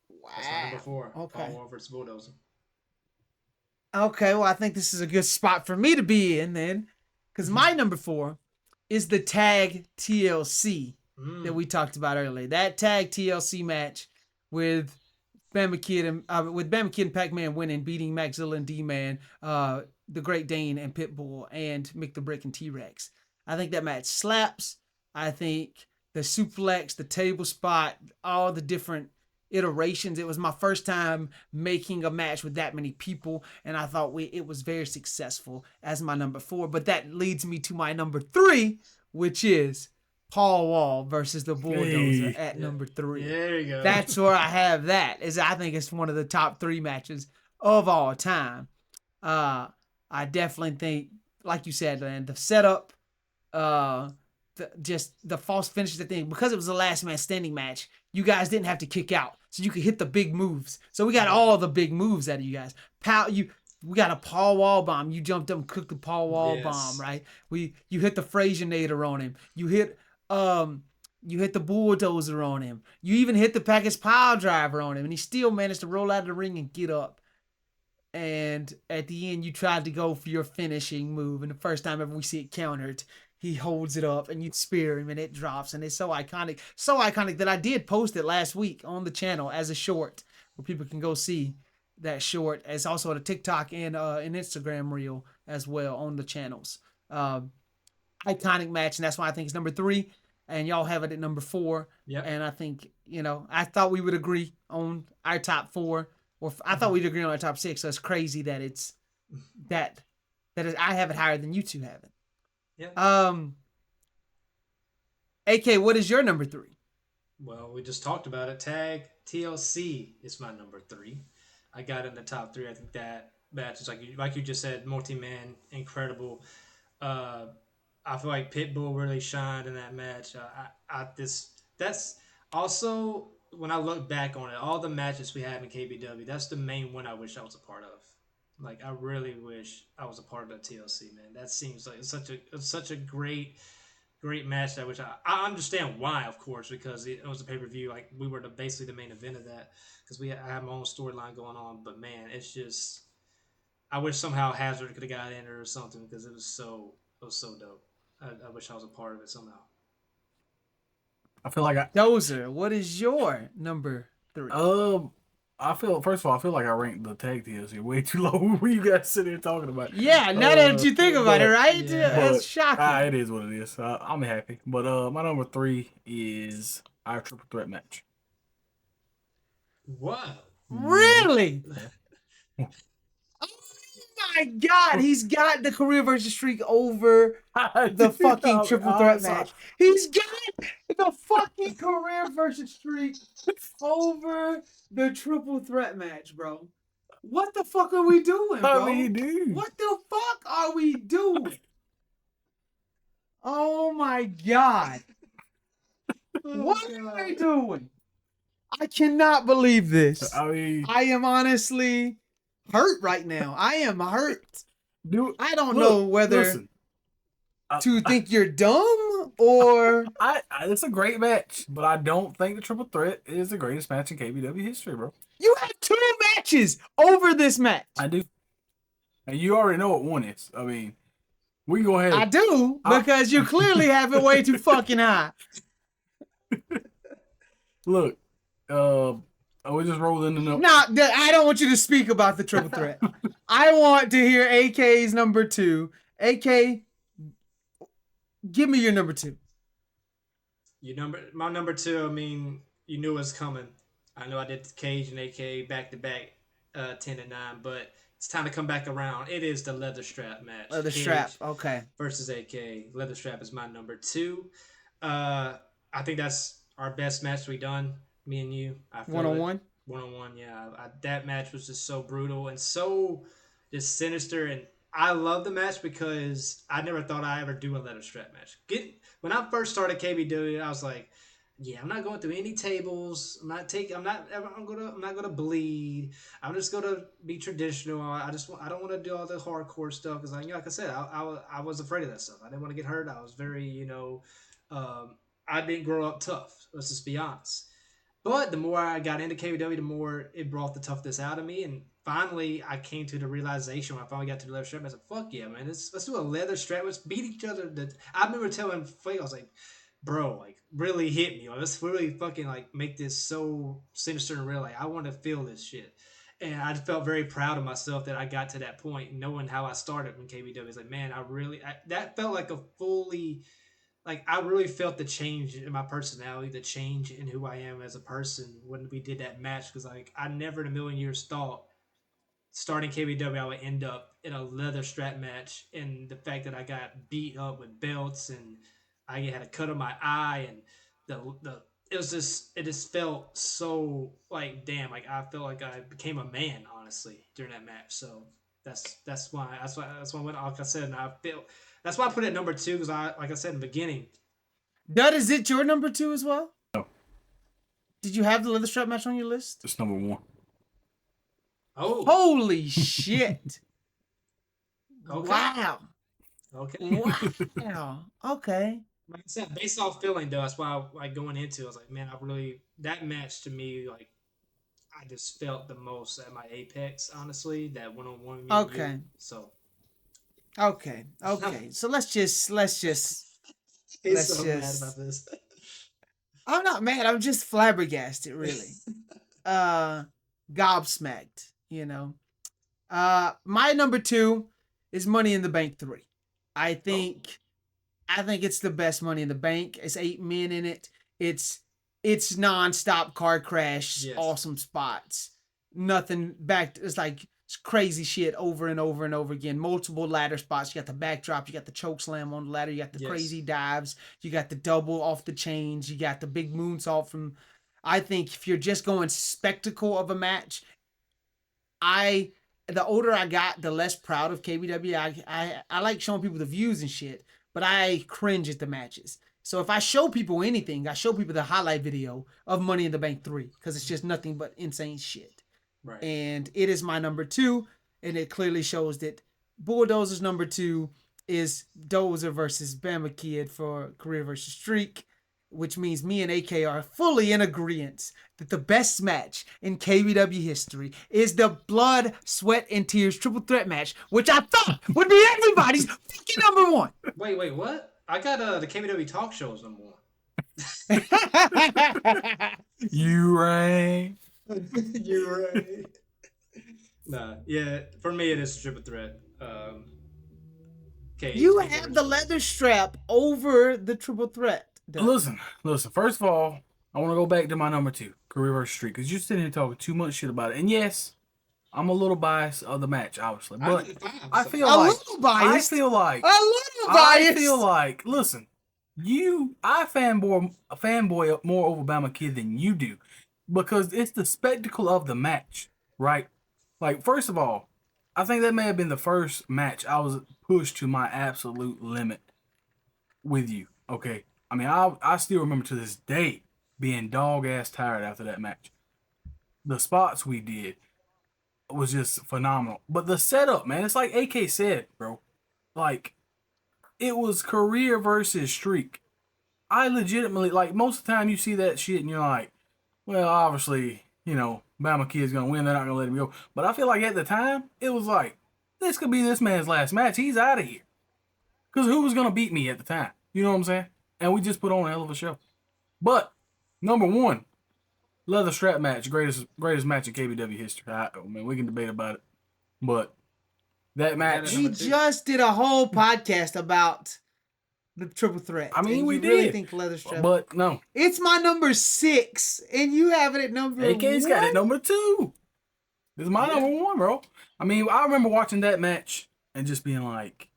Wow. That's my number 4. Okay. Paul Wall versus Bulldozer. Okay, well, I think this is a good spot for me to be in then. Because my number 4 is the tag TLC that we talked about earlier. That tag TLC match with Bama Kid and Pac-Man winning, beating Maxilla and D-Man, the Great Dane and Pitbull, and Mick the Brick and T-Rex. I think that match slaps. I think the suplex, the table spot, all the different iterations. It was my first time making a match with that many people, and I thought it was very successful as my number 4. But that leads me to my number 3, which is Paul Wall versus the Bulldozer at number 3. There you go. That's where I have that. I think it's one of the top 3 matches of all time. I definitely think, like you said, man, the setup, just the false finishes, the thing, because it was a last man standing match, you guys didn't have to kick out, so you could hit the big moves. So we got all the big moves out of you guys. We got a Paul Wall bomb. You jumped up and cooked the Paul Wall bomb, right? You hit the Frasier-nator on him. You hit the Bulldozer on him. You even hit the package pile driver on him, and he still managed to roll out of the ring and get up. And at the end, you tried to go for your finishing move, and the first time ever we see it countered, he holds it up and you spear him and it drops, and it's so iconic that I did post it last week on the channel as a short where people can go see that short. It's also a TikTok and an Instagram reel as well on the channels. Iconic match, and that's why I think it's number 3, and y'all have it at number 4. Yep. And I think, I thought we would agree on our top 4, or I thought we'd agree on our top 6. So it's crazy that it's that I have it higher than you two have it. Yeah. AK, what is your number 3? Well, we just talked about it. Tag TLC is my number 3. I got it in the top 3. I think that match is like you just said, multi-man, incredible. I feel like Pitbull really shined in that match. That's also, when I look back on it, all the matches we have in KBW, that's the main one I wish I was a part of. Like, I really wish I was a part of that TLC, man. That seems like it's such a great match. That which I understand why, of course, because it was a pay-per-view. Like, we were basically the main event of that because I have my own storyline going on. But man, it's just, I wish somehow Hazard could have got in or something because it was so dope. I wish I was a part of it somehow. I feel like Dozer, what is your number 3? I feel like I ranked the tag teams here way too low. What you guys sitting here talking about? Yeah, now that you think about it, right? Yeah. That's shocking. It is what it is. I'm happy. But my number 3 is our triple threat match. What? Really? Oh my God, he's got the career versus streak over the fucking triple threat match. He's got the fucking career versus streak over the triple threat match, bro. What the fuck are we doing, bro? I mean, dude. What the fuck are we doing? Oh my God. What are we doing? I cannot believe this. I mean, I am honestly hurt right now. I am hurt. Dude, I don't know whether listen, to think you're dumb or It's a great match, but I don't think the triple threat is the greatest match in KBW history, bro. you have two matches over this match? I do, and you already know what one is. I mean, we can go I ahead. do because you clearly have it way too fucking high. Look, we just rolled in the number. Now, I don't want you to speak about the triple threat. I want to hear AK's number 2. AK, give me your number 2. My number two. I mean, you knew it was coming. I know I did KAGE and AK back to back, 10-9, but it's time to come back around. It is the leather strap match. The strap. KAGE Okay. versus AK. Leather strap is my number two. I think that's our best match we done. Me and you. I feel 1-on-1. 1-on-1. Yeah, that match was just so brutal and so just sinister. And I love the match because I never thought I ever do a leather strap match. When I first started KBW, I was like, yeah, I'm not going through any tables. I'm not gonna bleed. I'm just gonna be traditional. I don't want to do all the hardcore stuff because like I said, I was afraid of that stuff. I didn't want to get hurt. I was very, I didn't grow up tough. Let's just be honest. But the more I got into KBW, the more it brought the toughness out of me. And finally, I came to the realization when I finally got to the leather strap. I said, "Fuck yeah, man! Let's do a leather strap. Let's beat each other." I remember telling Fuego, I was like, "Bro, like really hit me. Like, let's really fucking like make this so sinister and real. Like I want to feel this shit." And I felt very proud of myself that I got to that point, knowing how I started when KBW. It's like, man, that felt like a fully like I really felt the change in my personality, the change in who I am as a person when we did that match. Because like I never in a million years thought starting KBW I would end up in a leather strap match, and the fact that I got beat up with belts and I had a cut on my eye and the it just felt so like damn like I felt like I became a man honestly during that match. So that's why I went like I said, and I feel that's why I put it at number two because I like I said in the beginning. Dud, is it your number 2 as well? No, Did you have the leather strap match on your list? it's number one. Oh, Holy shit. okay, Wow. okay. Wow. Okay. Like I said, based off feeling though, that's why like going into it, I was like, man, I really that match to me like I just felt the most at my apex, honestly. That 1-on-1 Okay. So Okay. Okay. So let's just he's so mad about just this. I'm not mad. I'm just flabbergasted, really. Gobsmacked, you know. My number 2 is Money in the Bank 3. I Oh, think I think it's the best Money in the Bank. It's 8 men in it. It's non-stop car crash, yes, awesome spots. Nothing back. It's like it's crazy shit over and over and over again. Multiple ladder spots. You got the backdrop. You got the choke slam on the ladder. You got the yes, crazy dives. You got the double off the chains. You got the big moonsault from. I think if you're just going spectacle of a match, I the older I got, the less proud of KBW. I like showing people the views and shit, but I cringe at the matches. So if I show people anything, I show people the highlight video of Money in the Bank 3 because it's just nothing but insane shit. right. And it is my number 2, and it clearly shows that Bulldozer's number 2 is Dozer versus Bama Kid for career versus streak, which means me and AK are fully in agreement that the best match in KBW history is the blood, sweat, and tears triple threat match, which I thought would be everybody's fucking number 1. Wait, what? I got the KBW talk shows number one. You rang. You're right. Nah, yeah. For me, it is triple threat. Cage. You have the leather strap over the triple threat. Listen. First of all, I want to go back to my number 2, career versus streak, because you're sitting here talking too much shit about it. And yes, I'm a little biased of the match, obviously, but I feel A like little biased. I feel like A little biased. listen, I fanboy more over Bama Kid than you do, because it's the spectacle of the match, right? Like, first of all, I think that may have been the first match I was pushed to my absolute limit with you. Okay, I mean, I still remember to this day being dog ass tired after that match. The spots we did was just phenomenal, but the setup, man, it's like AK said, bro. Like, it was career versus streak. I legitimately, like, most of the time you see that shit and you're like, well, obviously, Bama Kid's gonna win. They're not gonna let him go. But I feel like at the time it was like, this could be this man's last match. He's out of here. Because who was gonna beat me at the time? You know what I'm saying? And we just put on a hell of a show. But number one, leather strap match, greatest match in KBW history. Man, we can debate about it, but that match. We just did a whole podcast about the triple threat. I mean, and we you did. Really think leather strap? But no, it's my number 6, and you have it at number. AK's got it number 2. This is my number 1, bro. I mean, I remember watching that match and just being like,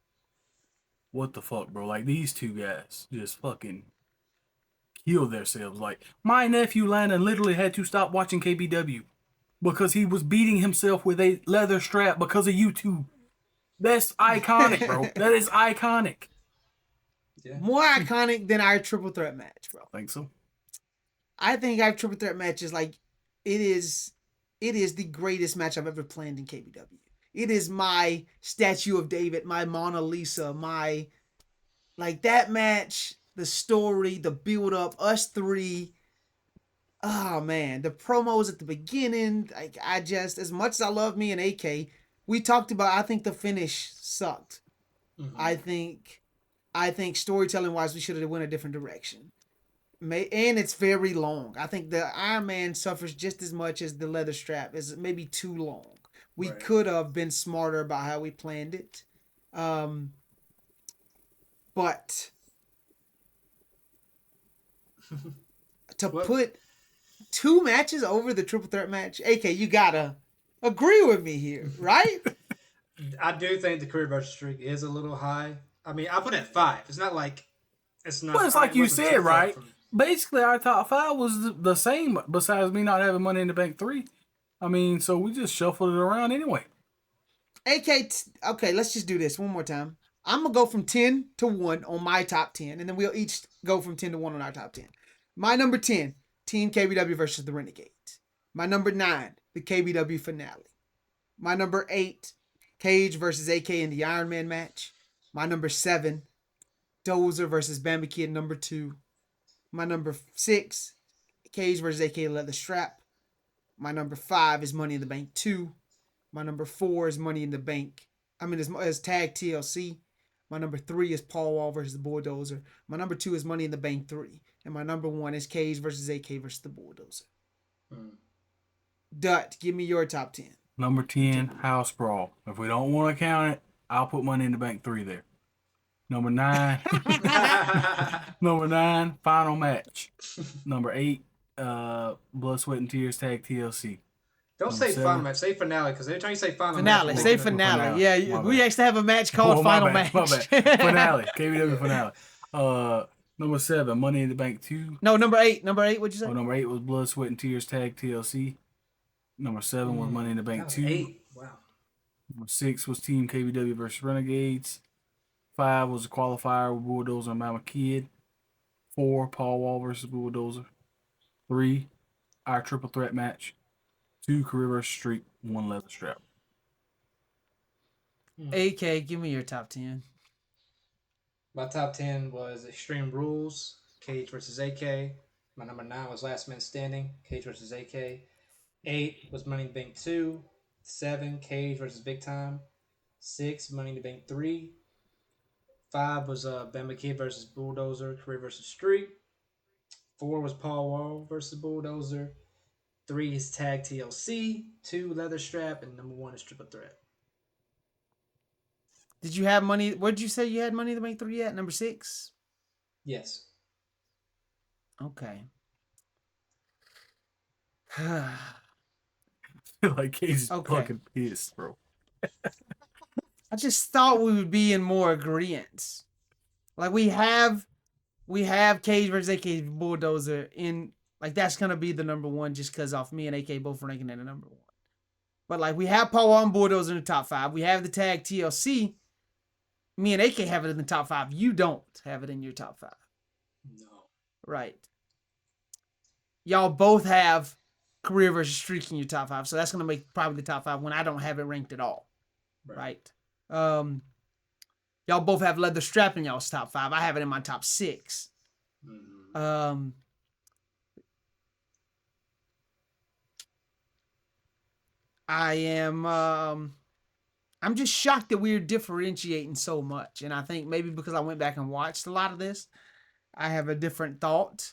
"What the fuck, bro? Like these two guys just fucking killed themselves." Like my nephew Landon literally had to stop watching KBW because he was beating himself with a leather strap because of YouTube. That's iconic, bro. That is iconic. Yeah. More iconic than our triple threat match, bro. I think so. I think our triple threat match is like, it is the greatest match I've ever planned in KBW. It is my Statue of David, my Mona Lisa, like that match, the story, the build up, us three. Oh man, the promos at the beginning. Like I just, as much as I love me and AK, we talked about, I think the finish sucked. Mm-hmm. I think storytelling wise, we should have went a different direction. And it's very long. I think the Iron Man suffers just as much as the leather strap. Is maybe too long. We could have been smarter about how we planned it. But to put 2 matches over the triple threat match, AK, you gotta agree with me here, right? I do think the career versus streak is a little high. I mean, I put it at 5. It's not like it's not. Well, it's like you said, right? Basically, our top 5 was the same. Besides me not having Money in the Bank 3, I mean, so we just shuffled it around anyway. AK, okay, let's just do this one more time. I'm gonna go from 10 to 1 on my top 10, and then we'll each go from 10 to 1 on our top 10. My number 10, Team KBW versus the Renegades. My number 9, the KBW finale. My number 8, KAGE versus AK in the Iron Man match. My number 7, Dozer versus Bamba Kid number 2. My number 6, KAGE versus AK Leather Strap. My number 5 is Money in the Bank 2. My number 4 is Money in the Bank. As Tag TLC. My number 3 is Paul Wall versus the Bulldozer. My number 2 is Money in the Bank 3. And my number 1 is KAGE versus AK versus the Bulldozer. Dut, give me your top 10. Number 10, House Brawl. If we don't want to count it, I'll put Money in the Bank 3 there. Number 9, number 9, Final Match. Number 8, Blood, Sweat, and Tears Tag TLC. Don't say final match, say finale, because every time you say final match. Say finale. Yeah, we actually have a match called Final Match. My bad. Finale, KBW finale. Number 7, Money in the Bank 2. No, number 8. Number 8, what'd you say? Oh, number 8 was Blood, Sweat, and Tears Tag TLC. Number 7 was Money in the Bank 2. 8. Wow. Number 6 was Team KBW versus Renegades. 5 was a qualifier with Bulldozer and Mama Kid. 4, Paul Wall versus Bulldozer. 3, our triple threat match. 2, career versus streak. 1, leather strap. AK, give me your top 10. My top 10 was Extreme Rules, KAGE versus AK. My number 9 was Last Man Standing, KAGE versus AK. 8 was Money in the Bank 2. 7, KAGE versus Big Time. 6, Money in the Bank 3. 5 was Bamba Kid versus Bulldozer, career versus streak. 4 was Paul Wall versus Bulldozer. 3 is Tag TLC. 2, Leather Strap. And number 1 is Triple Threat. Did you have money? What did you say you had Money in the Bank 3 at? Number 6? Yes. Okay. I feel like he's fucking pissed, bro. I just thought we would be in more agreement. Like we have KAGE versus AK Bulldozer in, like that's gonna be the number 1 just because off me and AK both ranking at the number 1. But like we have Paul Wall and Bulldozer in the top 5. We have the tag TLC. Me and AK have it in the top 5. You don't have it in your top 5. No. Right. Y'all both have career versus streak in your top 5. So that's gonna make probably the top 5 when I don't have it ranked at all. Right. Y'all both have leather strap in y'all's top 5. I have it in my top 6. Mhm. Um, I am. I'm just shocked that we're differentiating so much, and I think maybe because I went back and watched a lot of this, I have a different thought,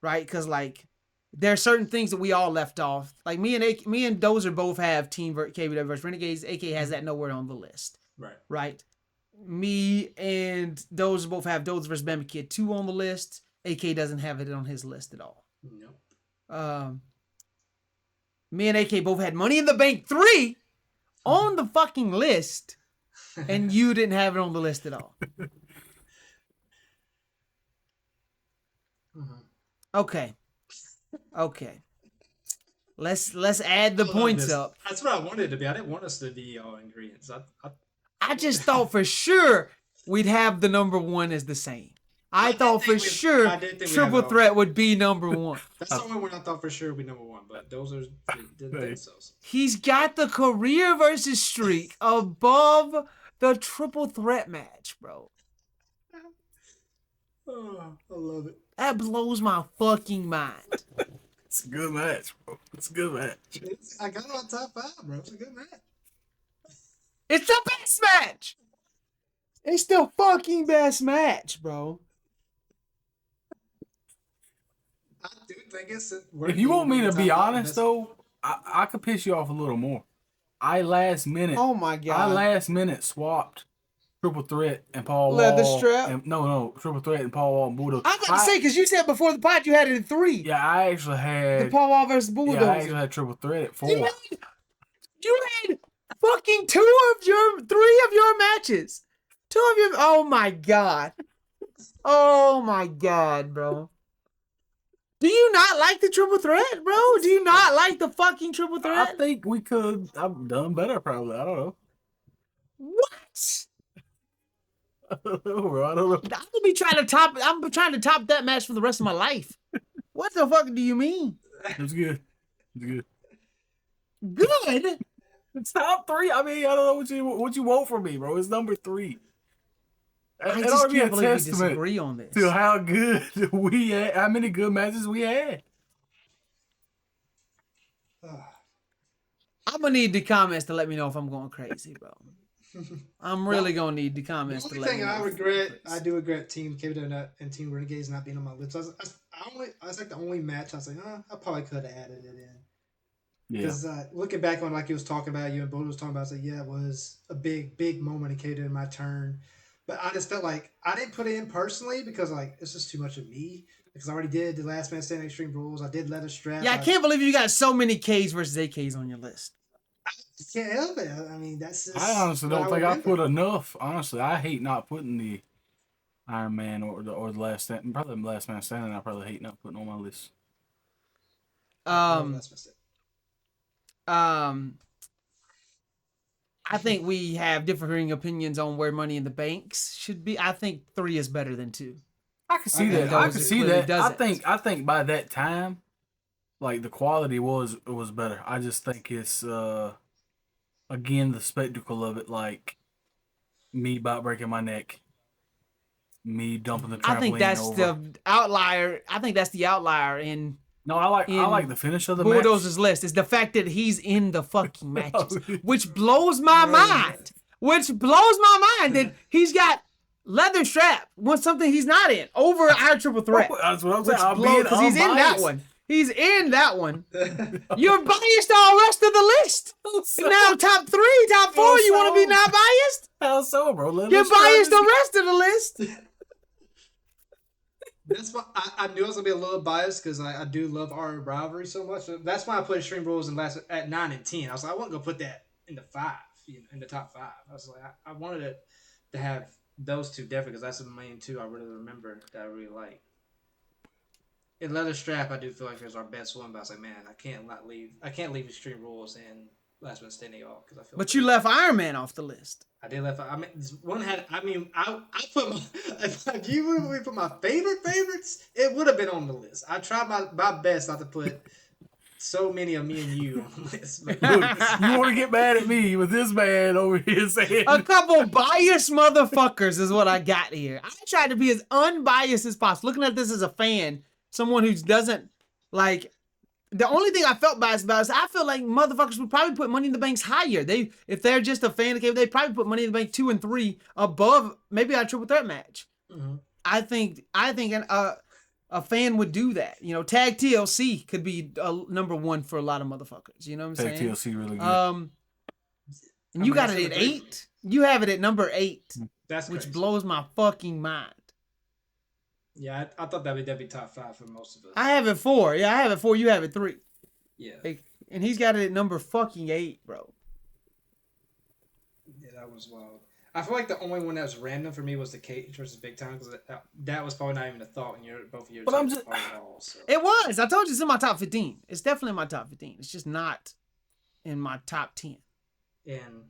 right? Because like there are certain things that we all left off. Like me and Dozer both have KBW versus Renegades. AK has that nowhere on the list, Right. right? Me and Dozer both have Dozer versus Bama Kid 2 on the list. AK doesn't have it on his list at all. Nope. Um, Me and AK both had Money in the Bank 3 on the fucking list, and you didn't have it on the list at all. Mhm. Okay. Okay. Let's add the I love points this. up. That's what I wanted it to be. I didn't want us to be all ingredients. I just thought for sure we'd have the number one as the same. I thought for sure I did think we have Triple it all. Threat would be number one. That's the only one I thought for sure would be number one, but those are didn't think so. He's got the career versus streak above the Triple Threat match, bro. Oh, I love it. That blows my fucking mind. It's a good match, bro. It's a good match. I got it on top 5, bro. It's a good match. It's the best match. It's the fucking best match, bro. I do think it's. If you want me to be honest, though, I could piss you off a little more. I last minute swapped Triple Threat and Paul Leather Wall. Strap? No, Triple Threat and Paul Wall and Bulldozer. I was about to say, because you said before the pod you had it in 3. Yeah, I actually had The Paul Wall versus Bulldozer. Yeah, I actually had Triple Threat at 4. You had fucking 3 of your matches. 2 of your. Oh my god. Oh my god, bro. Do you not like the Triple Threat, bro? Do you not like the fucking Triple Threat? I think we could have done better, probably. I don't know. What? I don't know, bro. I don't know. I'm trying to top that match for the rest of my life. What the fuck do you mean? It was good. It was good. Good? It's top 3. I mean, I don't know what you want from me, bro. It's number 3. I just can't believe we disagree on this. To how good we had, how many good matches we had. I'm gonna need the comments to let me know if I'm going crazy, bro. I'm really gonna need the comments to let me know. The only thing I do regret Team KBW and Team Renegades not being on my list. I was like the only match I was like, I probably could have added it in. Because looking back on like he was talking about, you and Bodo was talking about, I was like, yeah, it was a big moment in KBW in my turn. But I just felt like I didn't put it in personally because like it's just too much of me. Because I already did the Last Man Standing Extreme Rules. I did Leather Strap. Yeah, I can't believe you got so many KAGE versus AKs on your list. I can't help it. I mean, that's just. I honestly don't think I put enough. Honestly, I hate not putting the Iron Man or the Last Stand. Probably the Last Man Standing. I probably hate not putting on my list. I think we have differing opinions on where Money in the Banks should be. I think 3 is better than 2. I can see that. I can see that. I think by that time, like the quality was better. I just think it's again the spectacle of it, like me about breaking my neck, me dumping the trampoline. I think that's over. the outlier. I think that's the outlier in. No, I like the finish of the Bulldozer's list. Is the fact that he's in the fucking matches, which blows my mind. Which blows my mind that he's got Leather Strap, something he's not in, over our Triple Threat. That's what I'm saying. Because he's in that one. He's in that one. You're biased all rest of the list. Now top 3, top 4, you want to be not biased? How so, bro? You're biased the rest of the list. That's why I knew I was gonna be a little biased because I do love our rivalry so much. So that's why I put Extreme Rules at 9 and 10. I was like, I wasn't gonna put that in the 5, in the top 5. I was like, I wanted it to have those 2 definitely because that's the main 2 I really remember that I really like. In Leather Strap, I do feel like it's our best one, but I was like, man, I can't leave Extreme Rules and Last Man Standing off because I feel. But you left Iron Man off the list. I did left. I mean, one had. I mean, I put my. If you would put my favorites, it would have been on the list. I tried my best not to put so many of me and you on this. Look, you want to get mad at me with this man over here saying A couple biased motherfuckers is what I got here. I tried to be as unbiased as possible. Looking at this as a fan, someone who doesn't like. The only thing I felt biased about is I feel like motherfuckers would probably put Money in the Banks higher. If they're just a fan of KBW, they probably put Money in the Bank 2 and 3 above maybe a triple threat match. Mm-hmm. I think a fan would do that. Tag TLC could be number 1 for a lot of motherfuckers. You know what I'm Tag saying? TLC really good. And you got it at 8. You have it at number 8. That's which crazy. blows my fucking mind. Yeah, I thought that'd be top 5 for most of us. I have it 4. Yeah, I have it 4. You have it 3. Yeah. And he's got it at number fucking 8, bro. Yeah, that was wild. I feel like the only one that was random for me was the KAGE versus Big Time, because that was probably not even a thought in both of your But I'm top just- five at all. So. It was. I told you it's in my top 15. It's definitely in my top 15. It's just not in my top 10. And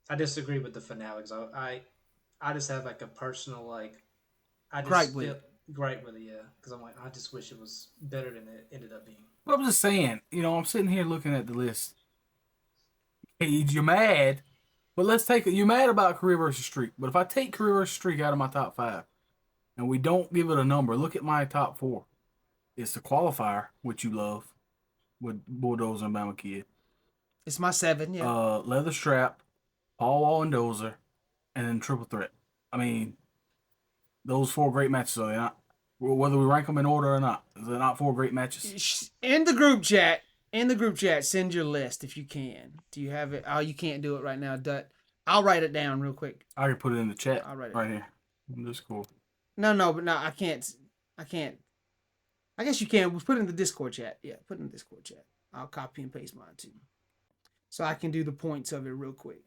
I disagree with the finale, because I just have like a personal Gripe with it. Gripe with it, yeah. Because I'm like, I just wish it was better than it ended up being. But I'm just saying, I'm sitting here looking at the list. Cage, you're mad, but let's take it. You're mad about career versus streak, but if I take career versus streak out of my top 5, and we don't give it a number, look at my top 4. It's the qualifier, which you love, with Bulldozer and Bama Kid. It's my 7, yeah. Leather Strap, Paul Wall and Dozer, and then Triple Threat. I mean, those 4 great matches, are they not? Whether we rank them in order or not, they're not 4 great matches. In the group chat, send your list if you can. Do you have it? Oh, you can't do it right now, Dut. I'll write it down real quick. I can put it in the chat. I'll write it right here. That's cool. No, but no, I can't. I guess you can. We'll put it in the Discord chat. Yeah, put it in the Discord chat. I'll copy and paste mine too. So I can do the points of it real quick.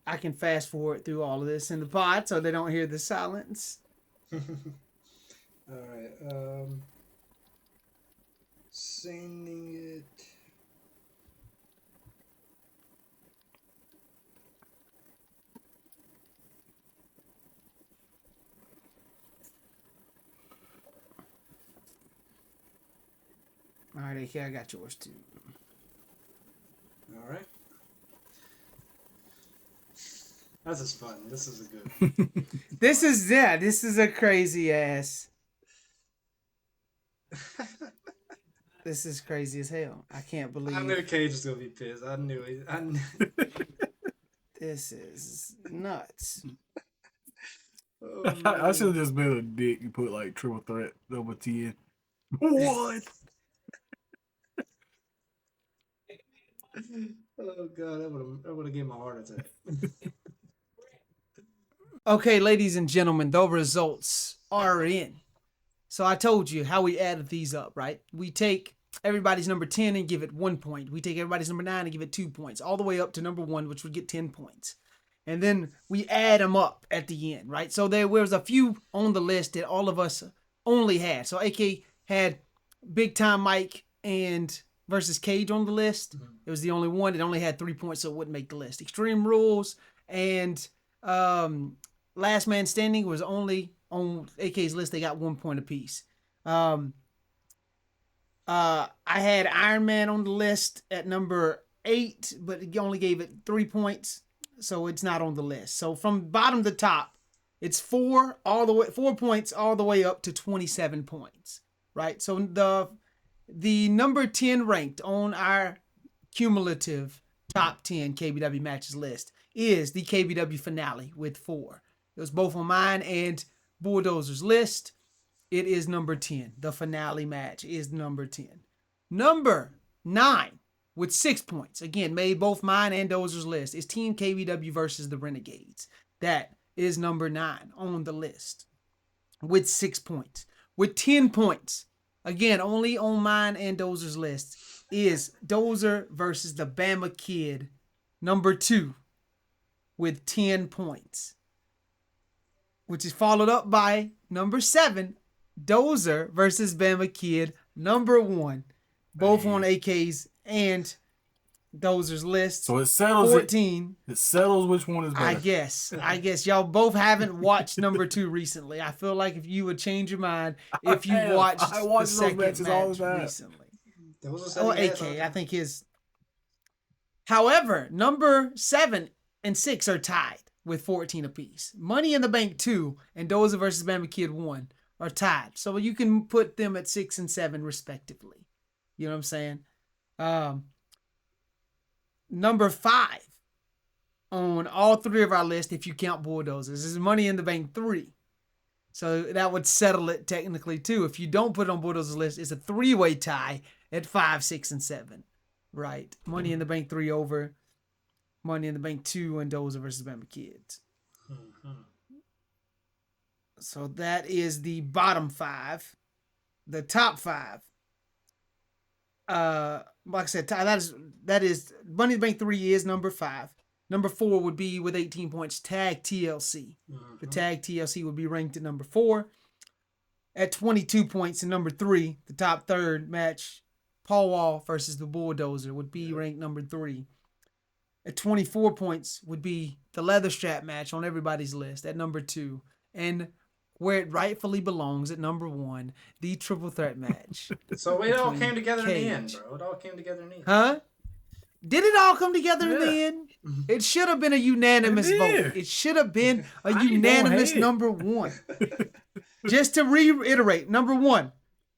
I can fast forward through all of this in the pod so they don't hear the silence. All right. Sending it. All right, AK, I got yours too. All right. This is fun. This is a good. This is a crazy ass. This is crazy as hell. I can't believe. I knew Cage was gonna be pissed. I knew it. I knew. This is nuts. Oh, I should have just been a dick and put like Triple Threat number 10. What? Oh god, I would have given my heart attack. Okay, ladies and gentlemen, the results are in. So I told you how we added these up, right? We take everybody's number 10 and give it 1 point. We take everybody's number 9 and give it 2 points, all the way up to number 1, which would get 10 points. And then we add them up at the end, right? So there was a few on the list that all of us only had. So AK had Big Time Mike and versus Cage on the list. It was the only one. It only had 3 points, so it wouldn't make the list. Extreme Rules and Last Man Standing was only on AK's list. They got 1 point apiece. I had Iron Man on the list at number 8, but it only gave it 3 points, so it's not on the list. So from bottom to top, it's 4 points all the way up to 27 points, right? So the number 10 ranked on our cumulative top 10 KBW matches list is the KBW finale with 4. It was both on mine and Bulldozer's list. It is number 10. The finale match is number 10. Number 9 with 6 points. Again, made both mine and Dozer's list. Is Team KBW versus the Renegades. That is number 9 on the list with 6 points. With 10 points, again, only on mine and Dozer's list, is Dozer versus the Bama Kid, number 2, with 10 points. Which is followed up by number 7, Dozer versus Bama Kid, number 1. Both on AK's and Dozer's list. So it settles 14. It settles which one is better. I guess y'all both haven't watched number 2 recently. I feel like if you would change your mind if you watched I watch the those second matches all match the time. recently. Those Oh, AK, I think his. However, number 7 and 6 are tied with 14 apiece. Money in the Bank 2 and Dozer versus Bama Kid 1 are tied. So you can put them at 6 and 7 respectively. You know what I'm saying? Number 5 on all 3 of our list, if you count Bulldozers, is Money in the Bank 3. So that would settle it technically too. If you don't put it on Bulldozer's list, it's a 3-way tie at 5, 6, and 7. Right? Money in the Bank 3 over. Money in the Bank 2 and Dozer versus Bama Kids. So that is the bottom 5. The top 5. Like I said, that is Money in the Bank 3 is number 5. Number 4 would be with 18 points, Tag TLC. The Tag TLC would be ranked at number 4. At 22 points in number 3, the top third match, Paul Wall versus the Bulldozer would be ranked number 3. At 24 points would be the leather strap match on everybody's list at number 2. And where it rightfully belongs at number 1, the triple threat match. So it all came together in the end, KAGE. bro. It all came together in the end. Huh? Did it all come together in the end? It should have been a unanimous vote. It should have been a unanimous number 1. Just to reiterate, number 1,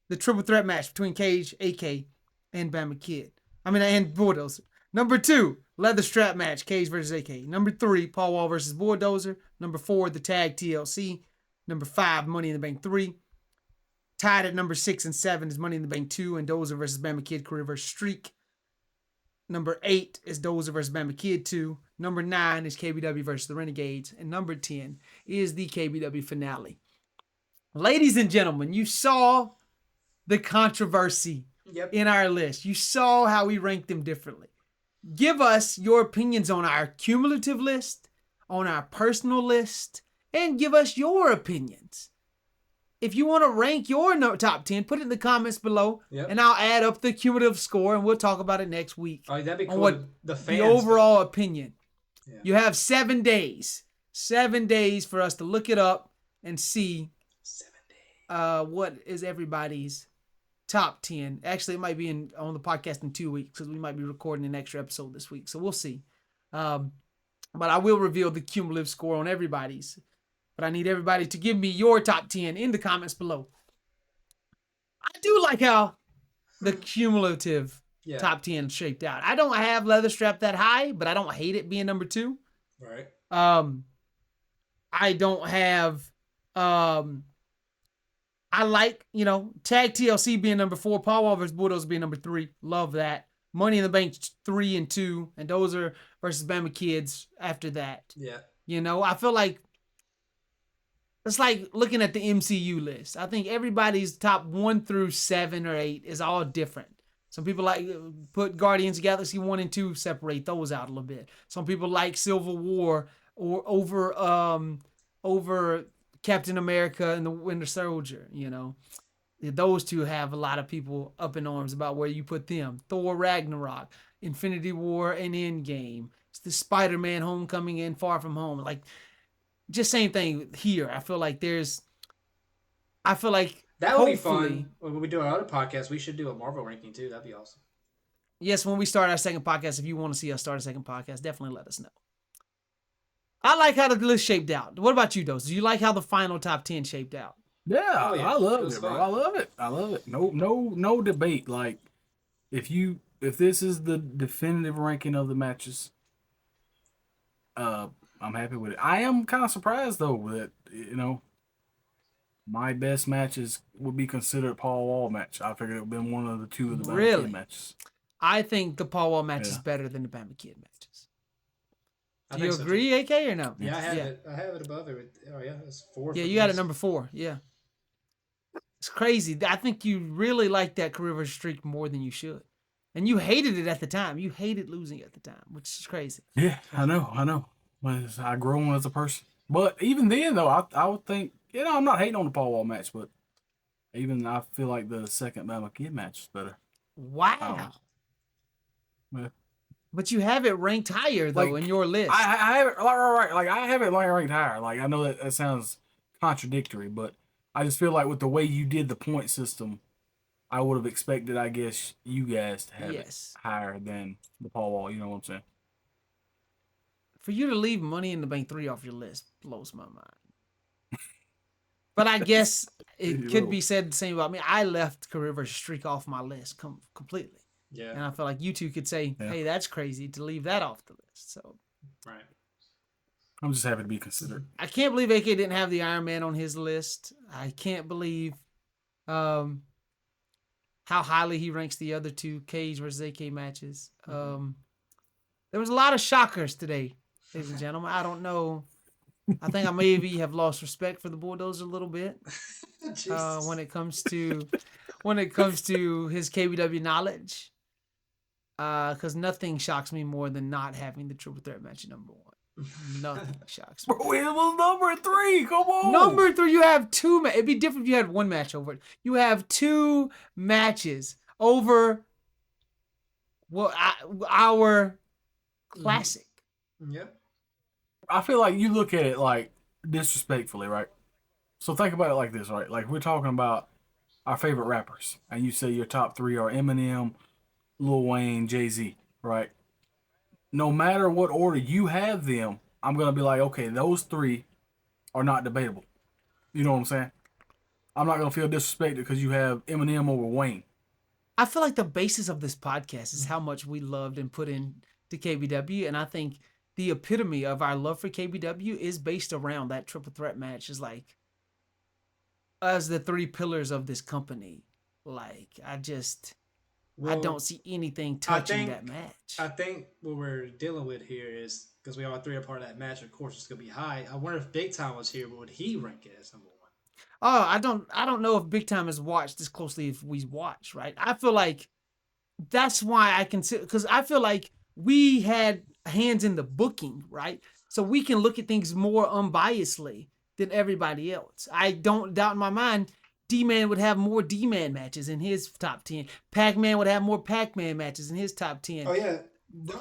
the triple threat match between KAGE, AK, and Bama Kid. And Bulldozer. Number 2, leather strap match, KAGE versus AK. Number 3, Paul Wall versus Bulldozer. Number 4, the tag TLC. Number 5, Money in the Bank 3. Tied at number 6 and 7 is Money in the Bank 2 and Dozer versus Bama Kid career versus streak. Number 8 is Dozer versus Bama Kid 2. Number 9 is KBW versus the Renegades. And number 10 is the KBW finale. Ladies and gentlemen, you saw the controversy in our list. You saw how we ranked them differently. Give us your opinions on our cumulative list, on our personal list, and give us your opinions. If you want to rank your top 10, put it in the comments below, and I'll add up the cumulative score, and we'll talk about it next week. Oh, that'd be cool. What the overall opinion. Yeah. You have 7 days. 7 days for us to look it up and see 7 days. What is everybody's top 10. Actually, it might be on the podcast in 2 weeks because we might be recording an extra episode this week. So we'll see. But I will reveal the cumulative score on everybody's. But I need everybody to give me your top 10 in the comments below. I do like how the cumulative top 10 shaped out. I don't have leather strap that high, but I don't hate it being number 2. Right. I don't have I like, Tag TLC being number 4, Paul Wall versus Bulldozer being number 3. Love that. Money in the Bank 3 and 2, and Dozer versus Bama Kids after that. Yeah. I feel like it's like looking at the MCU list. I think everybody's top 1 through 7 or 8 is all different. Some people like put Guardians of the Galaxy 1 and 2, separate those out a little bit. Some people like Civil War or over Captain America and the Winter Soldier, Those two have a lot of people up in arms about where you put them. Thor Ragnarok, Infinity War, and Endgame. It's the Spider-Man Homecoming and Far From Home. Like, just same thing here. I feel like that would be fun. When we do our other podcast, we should do a Marvel ranking too. That'd be awesome. Yes, when we start our second podcast, if you want to see us start a second podcast, definitely let us know. I like how the list shaped out. What about you, Dose? Do you like how the final top 10 shaped out? Yeah, I love it, bro. I love it. No debate. Like, if this is the definitive ranking of the matches, I'm happy with it. I am kind of surprised though that my best matches would be considered Paul Wall match. I figured it would have been one of the 2 of the Bama Kid matches. I think the Paul Wall match is better than the Bama Kid matches. Do you agree, AK, or no? Yeah, I have it. I have it above it. Oh yeah, it's 4. Yeah, you got it number 4. Yeah, it's crazy. I think you really like that career versus streak more than you should, and you hated it at the time. You hated losing at the time, which is crazy. Yeah, I know. But I grown as a person. But even then, though, I would think I'm not hating on the Paul Wall match, but even I feel like the second Bama Kid match is better. Wow. Yeah. But you have it ranked higher though Like in your list. I have it right. Like I have it like ranked higher. Like I know that sounds contradictory, but I just feel like with the way you did the point system, I would have expected, I guess, you guys to have it Yes. higher than the Paul Wall. You know what I'm saying? For you to leave Money in the Bank 3 off your list blows my mind. But I guess it could be said the same about me. I left Career versus Streak off my list completely. Yeah. And I feel like you two could say, Yeah. hey, that's crazy to leave that off the list. So Right. I'm just happy to be considered. I can't believe AK didn't have the Iron Man on his list. I can't believe how highly he ranks the other two KAGE versus AK matches. There was a lot of shockers today, ladies and gentlemen. I don't know. I think I maybe have lost respect for the Bulldozer a little bit when it comes to his KBW knowledge. Because nothing shocks me more than not having the triple threat match at number 1. Nothing shocks me. Bro, it was number 3. Come on. Number 3, you have 2. It'd be different if you had one match over it. You have 2 matches over our classic. Yep. I feel like you look at it like disrespectfully, right? So think about it like this, right? Like we're talking about our favorite rappers, and you say your top 3 are Eminem, Lil Wayne, Jay-Z, right? No matter what order you have them, I'm gonna be like, okay, those 3 are not debatable. You know what I'm saying? I'm not gonna feel disrespected because you have Eminem over Wayne. I feel like the basis of this podcast is how much we loved and put into KBW, and I think the epitome of our love for KBW is based around that triple threat match. Is like as the 3 pillars of this company. Like I don't see anything touching that match. I think what we're dealing with here is because we all 3 are part of that match. Of course, it's gonna be high. I wonder if Big Time was here, but would he rank it as number 1? Oh, I don't know if Big Time has watched as closely as we watch, right? I feel like that's why I consider, because I feel like we had hands in the booking, right? So we can look at things more unbiasedly than everybody else. I don't doubt in my mind D-Man would have more D-Man matches in his top 10. Pac-Man would have more Pac-Man matches in his top 10. Oh yeah,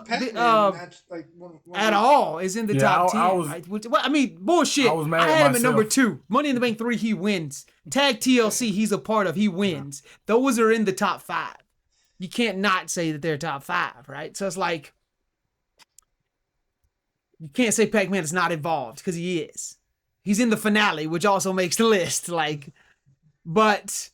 Pac-Man match like one at all is in the top 10. Right? Which, well, I mean, bullshit. I had him at number 2. Money in the Bank 3, he wins. Tag TLC, he's a part of, he wins. Those are in the top 5. You can't not say that they're top 5, right? So it's like, you can't say Pac-Man is not involved because he is. He's in the finale, which also makes the list. Like, but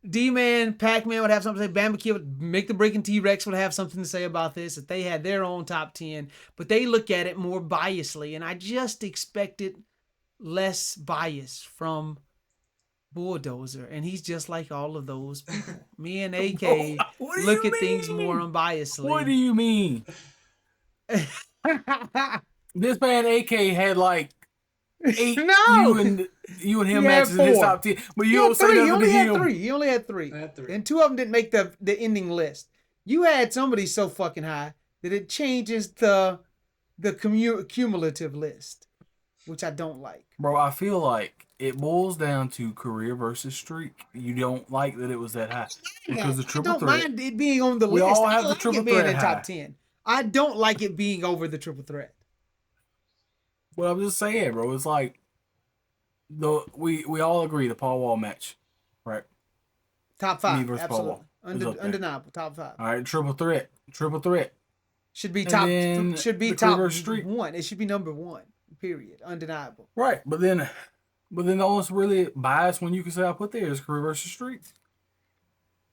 D-Man, Pac-Man would have something to say. Bamba Kid would make the break, and T-Rex would have something to say about this if they had their own top 10. But they look at it more biasly, and I just expected less bias from Bulldozer, and he's just like all of those people. Me and AK look at things more unbiasedly. What do you mean? This man AK had like 8 you and him matches in his top 10. But you don't say nothing to him. He only had 3. And 2 of them didn't make the ending list. You had somebody so fucking high that it changes the cumulative list, which I don't like. Bro, I feel like it boils down to career versus streak. You don't like that it was that high because the triple threat. I don't mind it being on the we list. all have the triple threat in top 10. I don't like it being over the triple threat. Well, I'm just saying, bro. It's like we all agree the Paul Wall match, right? Top 5, absolutely, undeniable. Top 5. All right, triple threat. Should be top 1. It should be number 1. Period. Undeniable. Right, but then the only really biased one you can say I put there is career versus streak.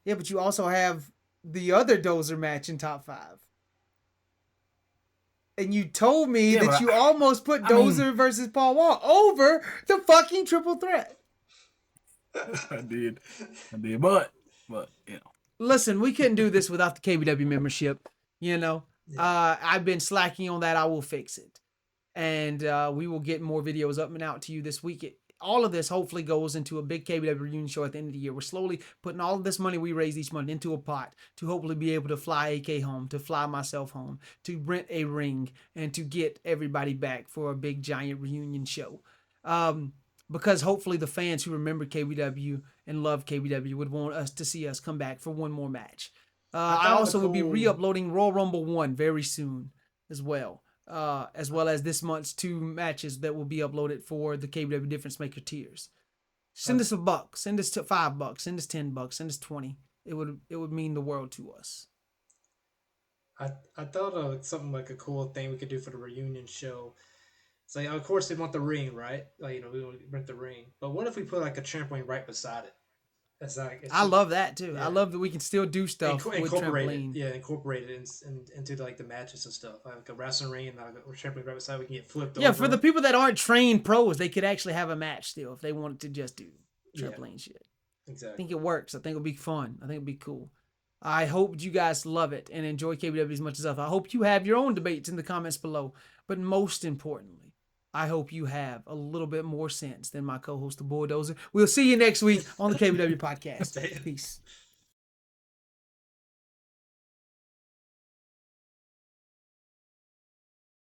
Yeah, but you also have the other Dozer match in top 5. And you told me that you almost put Dozer versus Paul Wall over the fucking triple threat. I did, but you know. Listen, we couldn't do this without the KBW membership. You know, I've been slacking on that. I will fix it, and we will get more videos up and out to you this week. All of this hopefully goes into a big KBW reunion show at the end of the year. We're slowly putting all of this money we raise each month into a pot to hopefully be able to fly AK home, to fly myself home, to rent a ring, and to get everybody back for a big giant reunion show. Because hopefully the fans who remember KBW and love KBW would want us to see us come back for one more match. I thought of a also will be cool. re-uploading Royal Rumble 1 very soon as well as this month's 2 matches that will be uploaded for the KBW Difference Maker tiers. I, Send us $1, send us $5, send us $10, send us 20. It would mean the world to us. I thought of something like a cool thing we could do for the reunion show. It's like, of course, they want the ring, right? Like, we want to rent the ring. But what if we put like a trampoline right beside it? It's like it's I just love that too. I yeah, love that we can still do stuff with incorporate it. trampoline. Yeah, incorporate it into like the matches and stuff. Like a wrestling ring and like a trampoline right beside. We can get flipped Yeah, for the over. people that aren't trained pros, they could actually have a match still if they wanted to just do Yeah, trampoline shit. I exactly. think it works. I think it'll be fun. I think it'll be cool. I hope you guys love it and enjoy KBW as much as I hope you have your own debates in the comments below. But most importantly, I hope you have a little bit more sense than my co-host, the Bulldozer. We'll see you next week on the KBW podcast. Peace.